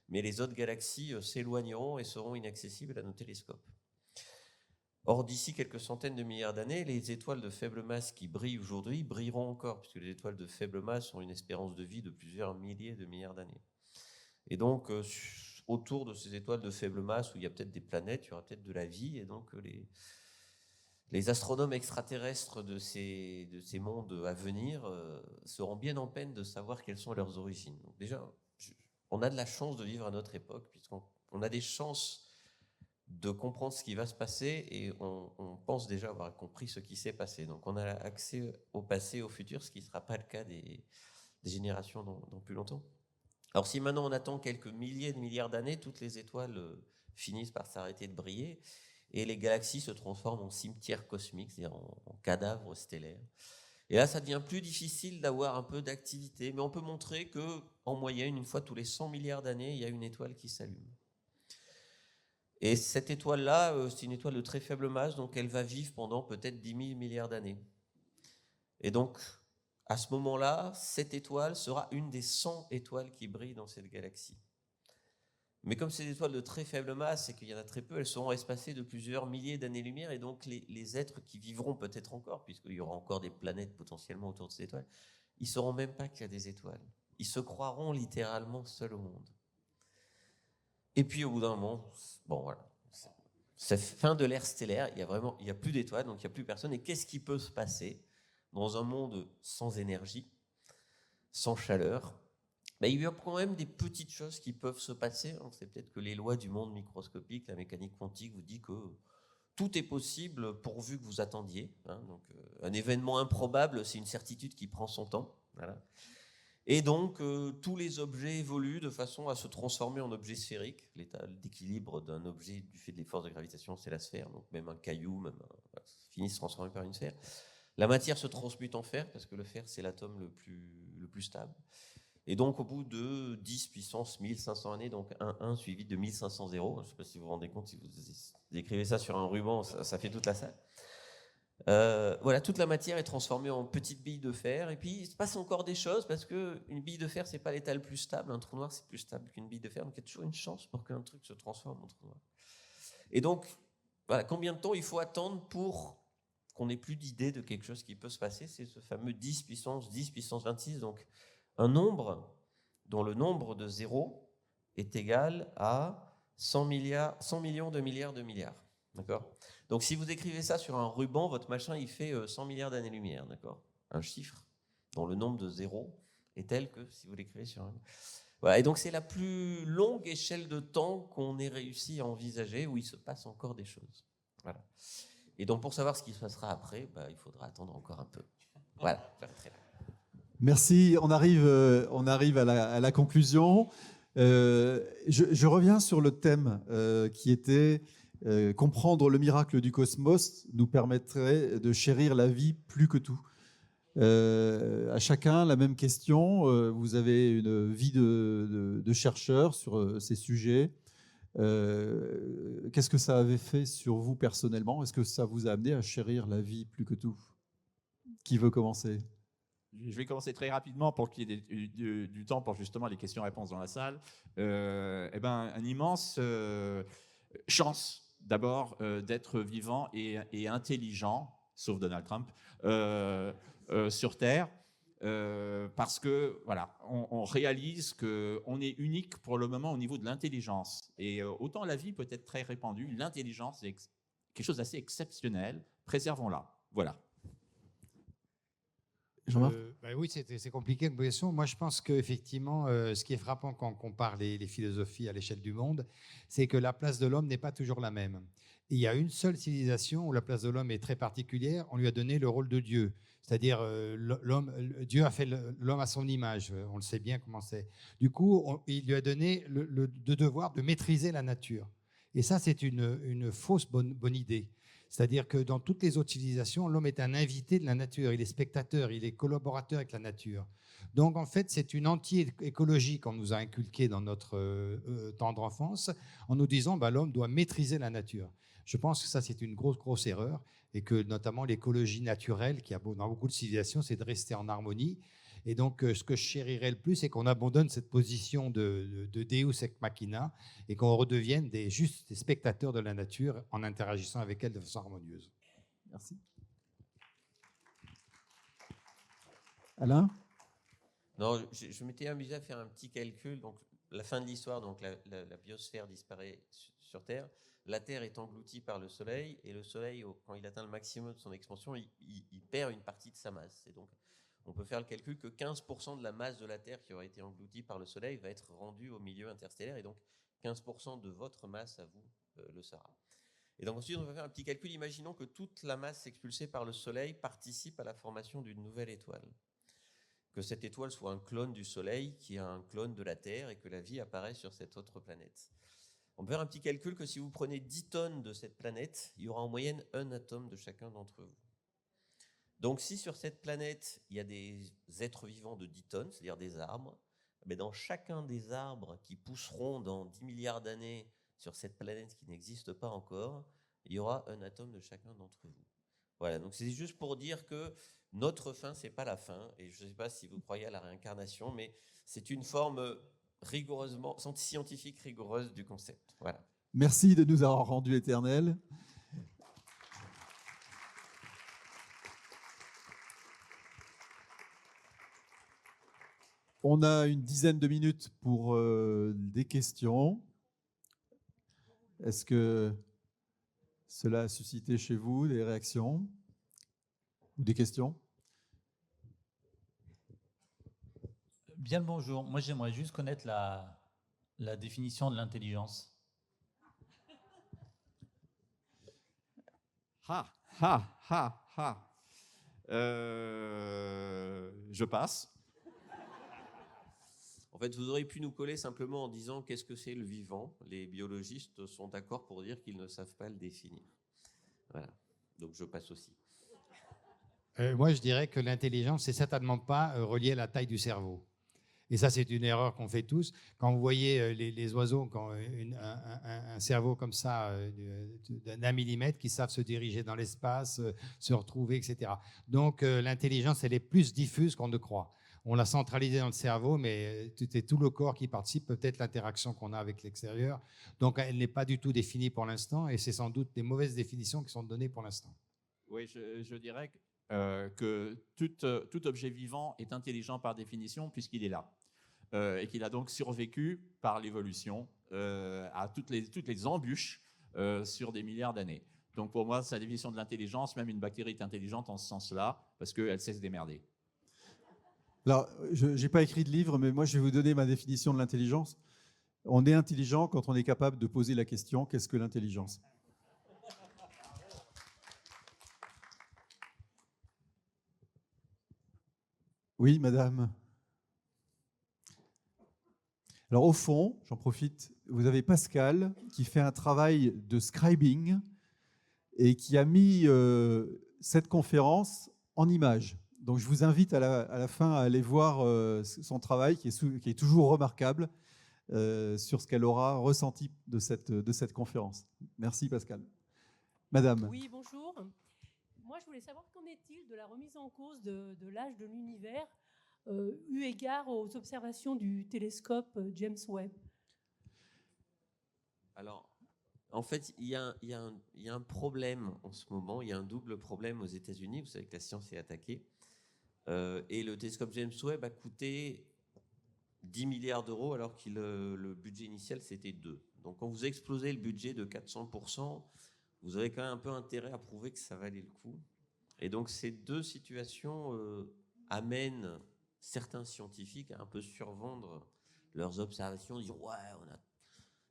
Mais les autres galaxies s'éloigneront et seront inaccessibles à nos télescopes. Or, d'ici quelques centaines de milliards d'années, les étoiles de faible masse qui brillent aujourd'hui brilleront encore, puisque les étoiles de faible masse ont une espérance de vie de plusieurs milliers de milliards d'années. Et donc, autour de ces étoiles de faible masse, où il y a peut-être des planètes, il y aura peut-être de la vie, et donc les astronomes extraterrestres de ces mondes à venir seront bien en peine de savoir quelles sont leurs origines. Donc déjà, on a de la chance de vivre à notre époque, puisqu'on a des chances de comprendre ce qui va se passer, et on pense déjà avoir compris ce qui s'est passé. Donc on a accès au passé et au futur, ce qui ne sera pas le cas des générations dans plus longtemps. Alors si maintenant on attend quelques milliers de milliards d'années, toutes les étoiles finissent par s'arrêter de briller, et les galaxies se transforment en cimetières cosmiques, c'est-à-dire en cadavres stellaires. Et là, ça devient plus difficile d'avoir un peu d'activité, mais on peut montrer qu'en moyenne, une fois tous les 100 milliards d'années, il y a une étoile qui s'allume. Et cette étoile-là, c'est une étoile de très faible masse, donc elle va vivre pendant peut-être 10 000 milliards d'années. Et donc, à ce moment-là, cette étoile sera une des 100 étoiles qui brillent dans cette galaxie. Mais comme c'est des étoiles de très faible masse et qu'il y en a très peu, elles seront espacées de plusieurs milliers d'années-lumière, et donc les êtres qui vivront peut-être encore, puisqu'il y aura encore des planètes potentiellement autour de ces étoiles, ils ne sauront même pas qu'il y a des étoiles. Ils se croiront littéralement seuls au monde. Et puis au bout d'un moment, bon voilà, c'est fin de l'ère stellaire, il n'y a plus d'étoiles, donc il n'y a plus personne. Et qu'est-ce qui peut se passer dans un monde sans énergie, sans chaleur? Il y a quand même des petites choses qui peuvent se passer. C'est peut-être que les lois du monde microscopique, la mécanique quantique vous dit que tout est possible pourvu que vous attendiez. Donc, un événement improbable, c'est une certitude qui prend son temps. Voilà. Et donc, tous les objets évoluent de façon à se transformer en objets sphériques. L'état d'équilibre d'un objet du fait des forces de gravitation, c'est la sphère. Donc, même un caillou finit de se transformer par une sphère. La matière se transmute en fer, parce que le fer, c'est l'atome le plus stable. Et donc, au bout de 10 puissance 1500 années, donc 1 suivi de 1500 zéros, je ne sais pas si vous vous rendez compte, si vous écrivez ça sur un ruban, ça fait toute la salle. Voilà, toute la matière est transformée en petites billes de fer, et puis il se passe encore des choses, parce qu'une bille de fer, c'est pas l'état le plus stable, un trou noir, c'est plus stable qu'une bille de fer, donc il y a toujours une chance pour qu'un truc se transforme en trou noir. Et donc, voilà, combien de temps il faut attendre pour qu'on n'ait plus d'idée de quelque chose qui peut se passer? C'est ce fameux 10 puissance 26, donc un nombre dont le nombre de zéros est égal à 100 millions de milliards de milliards. D'accord? Donc, si vous écrivez ça sur un ruban, votre machin, il fait 100 milliards d'années-lumière. D'accord? Un chiffre dont le nombre de zéros est tel que si vous l'écrivez sur un... Voilà. Et donc, c'est la plus longue échelle de temps qu'on ait réussi à envisager, où il se passe encore des choses. Voilà. Et donc, pour savoir ce qui se passera après, il faudra attendre encore un peu. Voilà. Très bien. Merci. On arrive à la conclusion. Je reviens sur le thème qui était comprendre le miracle du cosmos nous permettrait de chérir la vie plus que tout. À chacun, la même question. Vous avez une vie de chercheur sur ces sujets. Qu'est-ce que ça avait fait sur vous personnellement? Est-ce que ça vous a amené à chérir la vie plus que tout? Qui veut commencer? Je vais commencer très rapidement pour qu'il y ait du temps pour justement les questions-réponses dans la salle. Un immense chance d'abord d'être vivant et intelligent, sauf Donald Trump, sur Terre. Parce que voilà, on réalise qu'on est unique pour le moment au niveau de l'intelligence. Et autant la vie peut être très répandue, l'intelligence est quelque chose d'assez exceptionnel. Préservons-la. Voilà. Jean-Marc? Oui, c'est compliqué comme question. Moi, je pense qu'effectivement, ce qui est frappant quand on compare les philosophies à l'échelle du monde, c'est que la place de l'homme n'est pas toujours la même. Et il y a une seule civilisation où la place de l'homme est très particulière. On lui a donné le rôle de Dieu. C'est-à-dire, Dieu a fait l'homme à son image. On le sait bien comment c'est. Du coup, il lui a donné le devoir de maîtriser la nature. Et ça, c'est une fausse bonne idée. C'est-à-dire que dans toutes les autres civilisations, l'homme est un invité de la nature, il est spectateur, il est collaborateur avec la nature. Donc en fait, c'est une anti-écologie qu'on nous a inculquée dans notre tendre enfance, en nous disant l'homme doit maîtriser la nature. Je pense que ça, c'est une grosse erreur, et que notamment l'écologie naturelle, qui a dans beaucoup de civilisations, c'est de rester en harmonie. Et donc, ce que je chérirais le plus, c'est qu'on abandonne cette position de Deus ex machina et qu'on redevienne juste des spectateurs de la nature en interagissant avec elle de façon harmonieuse. Merci. Alain? Non, je m'étais amusé à faire un petit calcul. Donc, la fin de l'histoire, donc la biosphère disparaît sur Terre. La Terre est engloutie par le Soleil, et le Soleil, quand il atteint le maximum de son expansion, il perd une partie de sa masse. Et donc, on peut faire le calcul que 15% de la masse de la Terre qui aurait été engloutie par le Soleil va être rendue au milieu interstellaire, et donc 15% de votre masse à vous le sera. Et donc ensuite, on va faire un petit calcul. Imaginons que toute la masse expulsée par le Soleil participe à la formation d'une nouvelle étoile. Que cette étoile soit un clone du Soleil qui est un clone de la Terre et que la vie apparaît sur cette autre planète. On peut faire un petit calcul que si vous prenez 10 tonnes de cette planète, il y aura en moyenne un atome de chacun d'entre vous. Donc, si sur cette planète, il y a des êtres vivants de 10 tonnes, c'est-à-dire des arbres, mais dans chacun des arbres qui pousseront dans 10 milliards d'années sur cette planète qui n'existe pas encore, il y aura un atome de chacun d'entre vous. Voilà, donc c'est juste pour dire que notre fin, ce n'est pas la fin. Et je ne sais pas si vous croyez à la réincarnation, mais c'est une forme rigoureusement scientifique rigoureuse du concept. Voilà. Merci de nous avoir rendus éternels. On a une dizaine de minutes pour des questions. Est-ce que cela a suscité chez vous des réactions ou des questions? Bien le bonjour. Moi, j'aimerais juste connaître la définition de l'intelligence. Je passe. En fait, vous auriez pu nous coller simplement en disant qu'est-ce que c'est le vivant. Les biologistes sont d'accord pour dire qu'ils ne savent pas le définir. Voilà. Donc je passe aussi. Moi, je dirais que l'intelligence, c'est certainement pas relié à la taille du cerveau. Et ça, c'est une erreur qu'on fait tous. Quand vous voyez les oiseaux, quand un cerveau comme ça, d'un millimètre, qui savent se diriger dans l'espace, se retrouver, etc. Donc, l'intelligence, elle est plus diffuse qu'on ne croit. On l'a centralisée dans le cerveau, mais c'est tout le corps qui participe, peut-être l'interaction qu'on a avec l'extérieur. Donc, elle n'est pas du tout définie pour l'instant, et c'est sans doute des mauvaises définitions qui sont données pour l'instant. Oui, je dirais que tout objet vivant est intelligent par définition puisqu'il est là. Et qu'il a donc survécu par l'évolution à toutes les embûches sur des milliards d'années. Donc pour moi, c'est la définition de l'intelligence. Même une bactérie est intelligente en ce sens-là, parce qu'elle sait se démerder. Alors, je n'ai pas écrit de livre, mais moi, je vais vous donner ma définition de l'intelligence. On est intelligent quand on est capable de poser la question « Qu'est-ce que l'intelligence ?» Oui, madame. Alors au fond, j'en profite, vous avez Pascal qui fait un travail de scribing et qui a mis cette conférence en images. Donc je vous invite à la fin à aller voir son travail qui est toujours remarquable. sur ce qu'elle aura ressenti de cette conférence. Merci Pascal. Madame. Oui, bonjour. Moi, je voulais savoir qu'en est-il de la remise en cause de l'âge de l'univers eu égard aux observations du télescope James Webb. Alors, en fait, il y a un problème en ce moment, il y a un double problème aux États-Unis. Vous savez que la science est attaquée. Et le télescope James Webb a coûté 10 milliards d'euros alors que le budget initial, c'était 2. Donc, quand vous explosez le budget de 400%, vous avez quand même un peu intérêt à prouver que ça valait le coup. Et donc, ces deux situations amènent certains scientifiques à un peu survendre leurs observations, dire « ouais,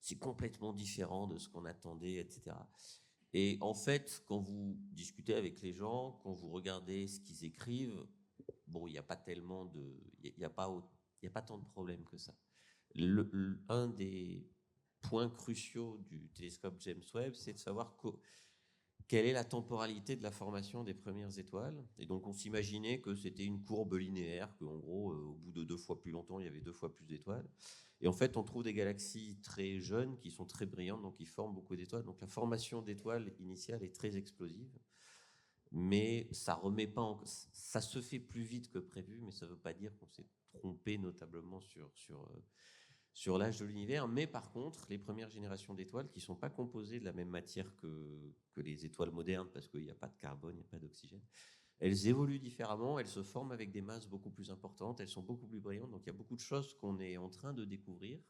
c'est complètement différent de ce qu'on attendait, etc. » Et en fait, quand vous discutez avec les gens, quand vous regardez ce qu'ils écrivent, bon, il n'y a pas tellement il n'y a pas tant de problèmes que ça. Un des points cruciaux du télescope James Webb, c'est de savoir quelle est la temporalité de la formation des premières étoiles. Et donc, on s'imaginait que c'était une courbe linéaire, qu'en gros, au bout de 2 fois plus longtemps, il y avait 2 fois plus d'étoiles. Et en fait, on trouve des galaxies très jeunes qui sont très brillantes, donc qui forment beaucoup d'étoiles. Donc, la formation d'étoiles initiale est très explosive. Mais ça se fait plus vite que prévu, mais ça ne veut pas dire qu'on s'est trompé notablement sur l'âge de l'univers. Mais par contre, les premières générations d'étoiles qui ne sont pas composées de la même matière que les étoiles modernes, parce qu'il n'y a pas de carbone, il n'y a pas d'oxygène, elles évoluent différemment, elles se forment avec des masses beaucoup plus importantes, elles sont beaucoup plus brillantes. Donc il y a beaucoup de choses qu'on est en train de découvrir,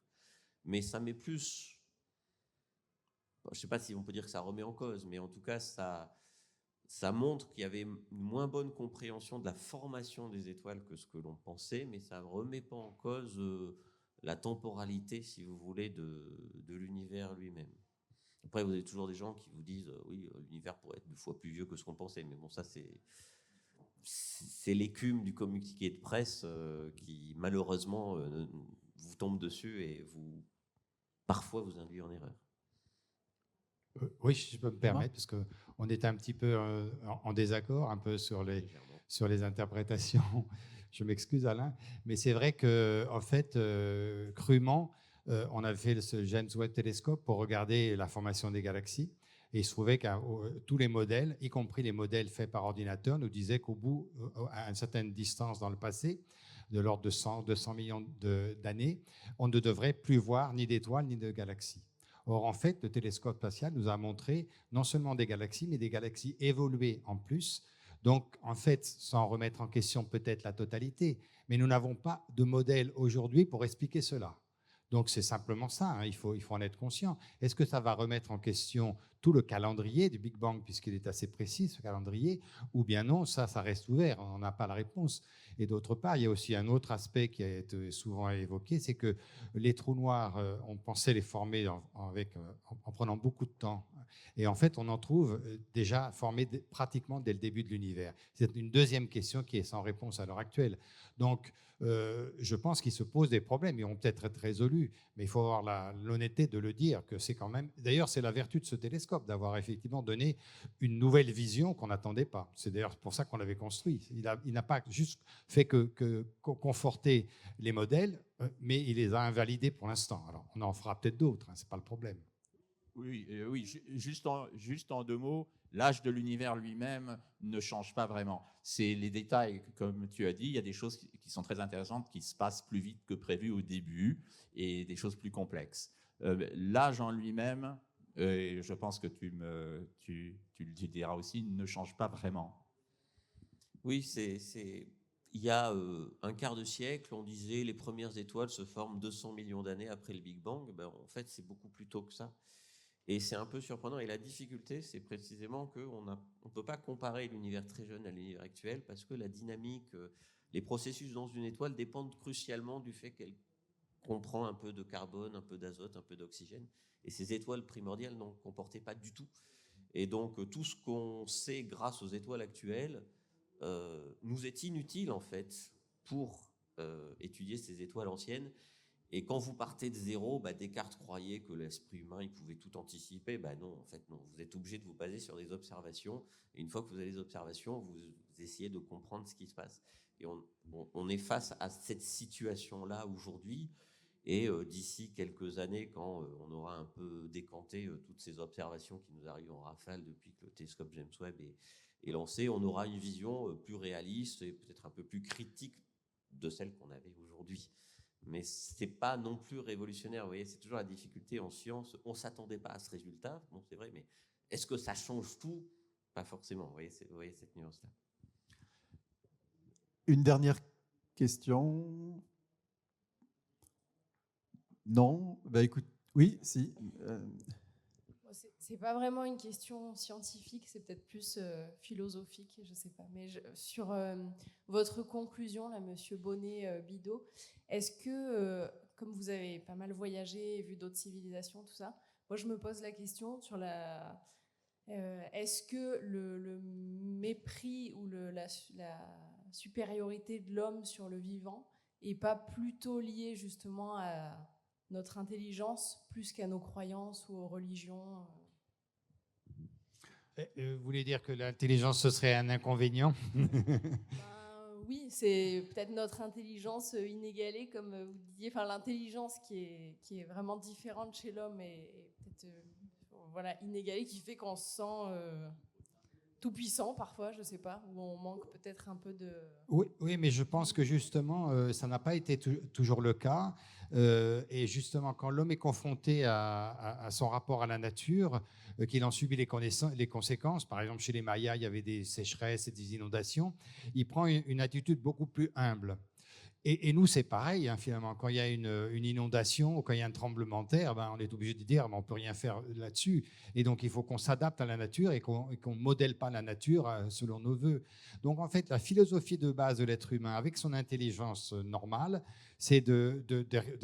mais ça met plus... Je ne sais pas si on peut dire que ça remet en cause, mais en tout cas, ça montre qu'il y avait une moins bonne compréhension de la formation des étoiles que ce que l'on pensait, mais ça ne remet pas en cause la temporalité, si vous voulez, de l'univers lui-même. Après, vous avez toujours des gens qui vous disent oui, l'univers pourrait être 2 fois plus vieux que ce qu'on pensait, mais bon, ça, c'est l'écume du communiqué de presse qui, malheureusement, vous tombe dessus et parfois vous induit en erreur. Oui, je peux me permettre, parce qu'on était un petit peu en désaccord un peu sur les interprétations. Je m'excuse, Alain, mais c'est vrai que, en fait, crûment, on avait fait ce James Webb Telescope pour regarder la formation des galaxies, et il se trouvait que tous les modèles, y compris les modèles faits par ordinateur, nous disaient qu'au bout, à une certaine distance dans le passé, de l'ordre de 200 millions d'années, on ne devrait plus voir ni d'étoiles ni de galaxies. Or, en fait, le télescope spatial nous a montré non seulement des galaxies, mais des galaxies évoluées en plus. Donc, en fait, sans remettre en question peut-être la totalité, mais nous n'avons pas de modèle aujourd'hui pour expliquer cela. Donc, c'est simplement ça, hein, il faut en être conscient. Est-ce que ça va remettre en question tout le calendrier du Big Bang, puisqu'il est assez précis, ce calendrier, ou bien non, ça reste ouvert, on n'a pas la réponse. Et d'autre part, il y a aussi un autre aspect qui a été souvent évoqué, c'est que les trous noirs, on pensait les former en prenant beaucoup de temps. Et en fait, on en trouve déjà formés pratiquement dès le début de l'univers. C'est une deuxième question qui est sans réponse à l'heure actuelle. Donc, je pense qu'il se pose des problèmes. Ils vont peut-être être résolus, mais il faut avoir l'honnêteté de le dire, que c'est quand même... D'ailleurs, c'est la vertu de ce télescope, d'avoir effectivement donné une nouvelle vision qu'on n'attendait pas. C'est d'ailleurs pour ça qu'on l'avait construit. Il n'a pas juste fait que conforter les modèles, mais il les a invalidés pour l'instant. Alors, on en fera peut-être d'autres, hein, ce n'est pas le problème. Oui, juste en 2 mots, l'âge de l'univers lui-même ne change pas vraiment. C'est les détails, comme tu as dit, il y a des choses qui sont très intéressantes, qui se passent plus vite que prévu au début, et des choses plus complexes. L'âge en lui-même, je pense que tu le diras aussi, ne change pas vraiment. Oui, il y a un quart de siècle, on disait les premières étoiles se forment 200 millions d'années après le Big Bang. Ben, en fait, c'est beaucoup plus tôt que ça. Et c'est un peu surprenant. Et la difficulté, c'est précisément qu'on ne peut pas comparer l'univers très jeune à l'univers actuel parce que la dynamique, les processus dans une étoile dépendent crucialement du fait qu'elle comprend un peu de carbone, un peu d'azote, un peu d'oxygène. Et ces étoiles primordiales n'en comportaient pas du tout. Et donc, tout ce qu'on sait grâce aux étoiles actuelles nous est inutile, en fait, pour étudier ces étoiles anciennes. Et quand vous partez de zéro, Descartes croyait que l'esprit humain il pouvait tout anticiper. Non, en fait, non. Vous êtes obligé de vous baser sur des observations. Et une fois que vous avez les observations, vous essayez de comprendre ce qui se passe. Et on est face à cette situation-là aujourd'hui. Et d'ici quelques années, quand on aura un peu décanté toutes ces observations qui nous arrivent en rafale depuis que le télescope James Webb est lancé, on aura une vision plus réaliste et peut-être un peu plus critique de celle qu'on avait aujourd'hui. Mais c'est pas non plus révolutionnaire. Vous voyez, c'est toujours la difficulté en science. On s'attendait pas à ce résultat. Bon, c'est vrai, mais est-ce que ça change tout? Pas forcément. Vous voyez cette nuance-là. Une dernière question? Non? Ben écoute, oui, si. C'est pas vraiment une question scientifique, c'est peut-être plus philosophique, je sais pas. Mais sur votre conclusion, là, Monsieur Bonnet-Bidot, est-ce que, comme vous avez pas mal voyagé et vu d'autres civilisations, tout ça, moi je me pose la question sur est-ce que le mépris ou la supériorité de l'homme sur le vivant est pas plutôt lié justement à notre intelligence plus qu'à nos croyances ou aux religions? Vous voulez dire que l'intelligence, ce serait un inconvénient? Oui, c'est peut-être notre intelligence inégalée, comme vous disiez, enfin l'intelligence qui est vraiment différente chez l'homme et peut-être voilà, inégalée, qui fait qu'on se sent tout puissant parfois, je sais pas, où on manque peut-être un peu de... Oui, mais je pense que justement, ça n'a pas été toujours le cas. Et justement, quand l'homme est confronté à son rapport à la nature, qu'il en subit les conséquences, par exemple chez les Mayas, il y avait des sécheresses et des inondations, il prend une attitude beaucoup plus humble. Et nous, c'est pareil, hein, finalement. Quand il y a une inondation ou quand il y a un tremblement de terre, on est obligé de dire on ne peut rien faire là-dessus. Et donc, il faut qu'on s'adapte à la nature et qu'on ne modèle pas la nature selon nos voeux. Donc, en fait, la philosophie de base de l'être humain, avec son intelligence normale, c'est de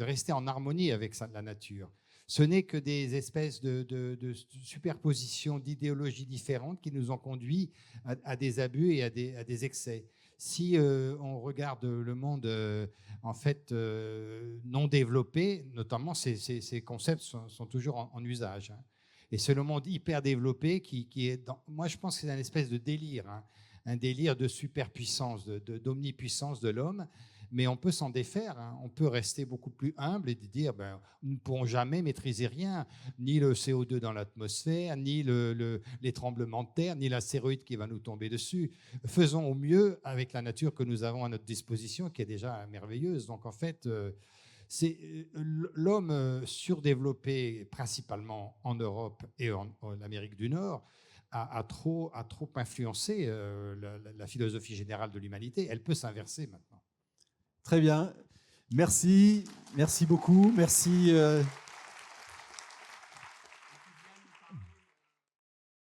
rester en harmonie avec la nature. Ce n'est que des espèces de superpositions d'idéologies différentes qui nous ont conduits à des abus et à des excès. Si on regarde le monde en fait non développé, notamment ces concepts sont toujours en usage. Hein. Et c'est le monde hyper développé qui est moi je pense que c'est une espèce de délire, hein, un délire de superpuissance, d'omnipuissance de l'homme. Mais on peut s'en défaire, hein. On peut rester beaucoup plus humble et dire nous ne pourrons jamais maîtriser rien, ni le CO2 dans l'atmosphère, ni les tremblements de terre, ni l'astéroïde qui va nous tomber dessus. Faisons au mieux avec la nature que nous avons à notre disposition, qui est déjà merveilleuse. Donc en fait, c'est l'homme surdéveloppé, principalement en Europe et en Amérique du Nord, a trop influencé la philosophie générale de l'humanité. Elle peut s'inverser maintenant. Très bien. Merci beaucoup. Merci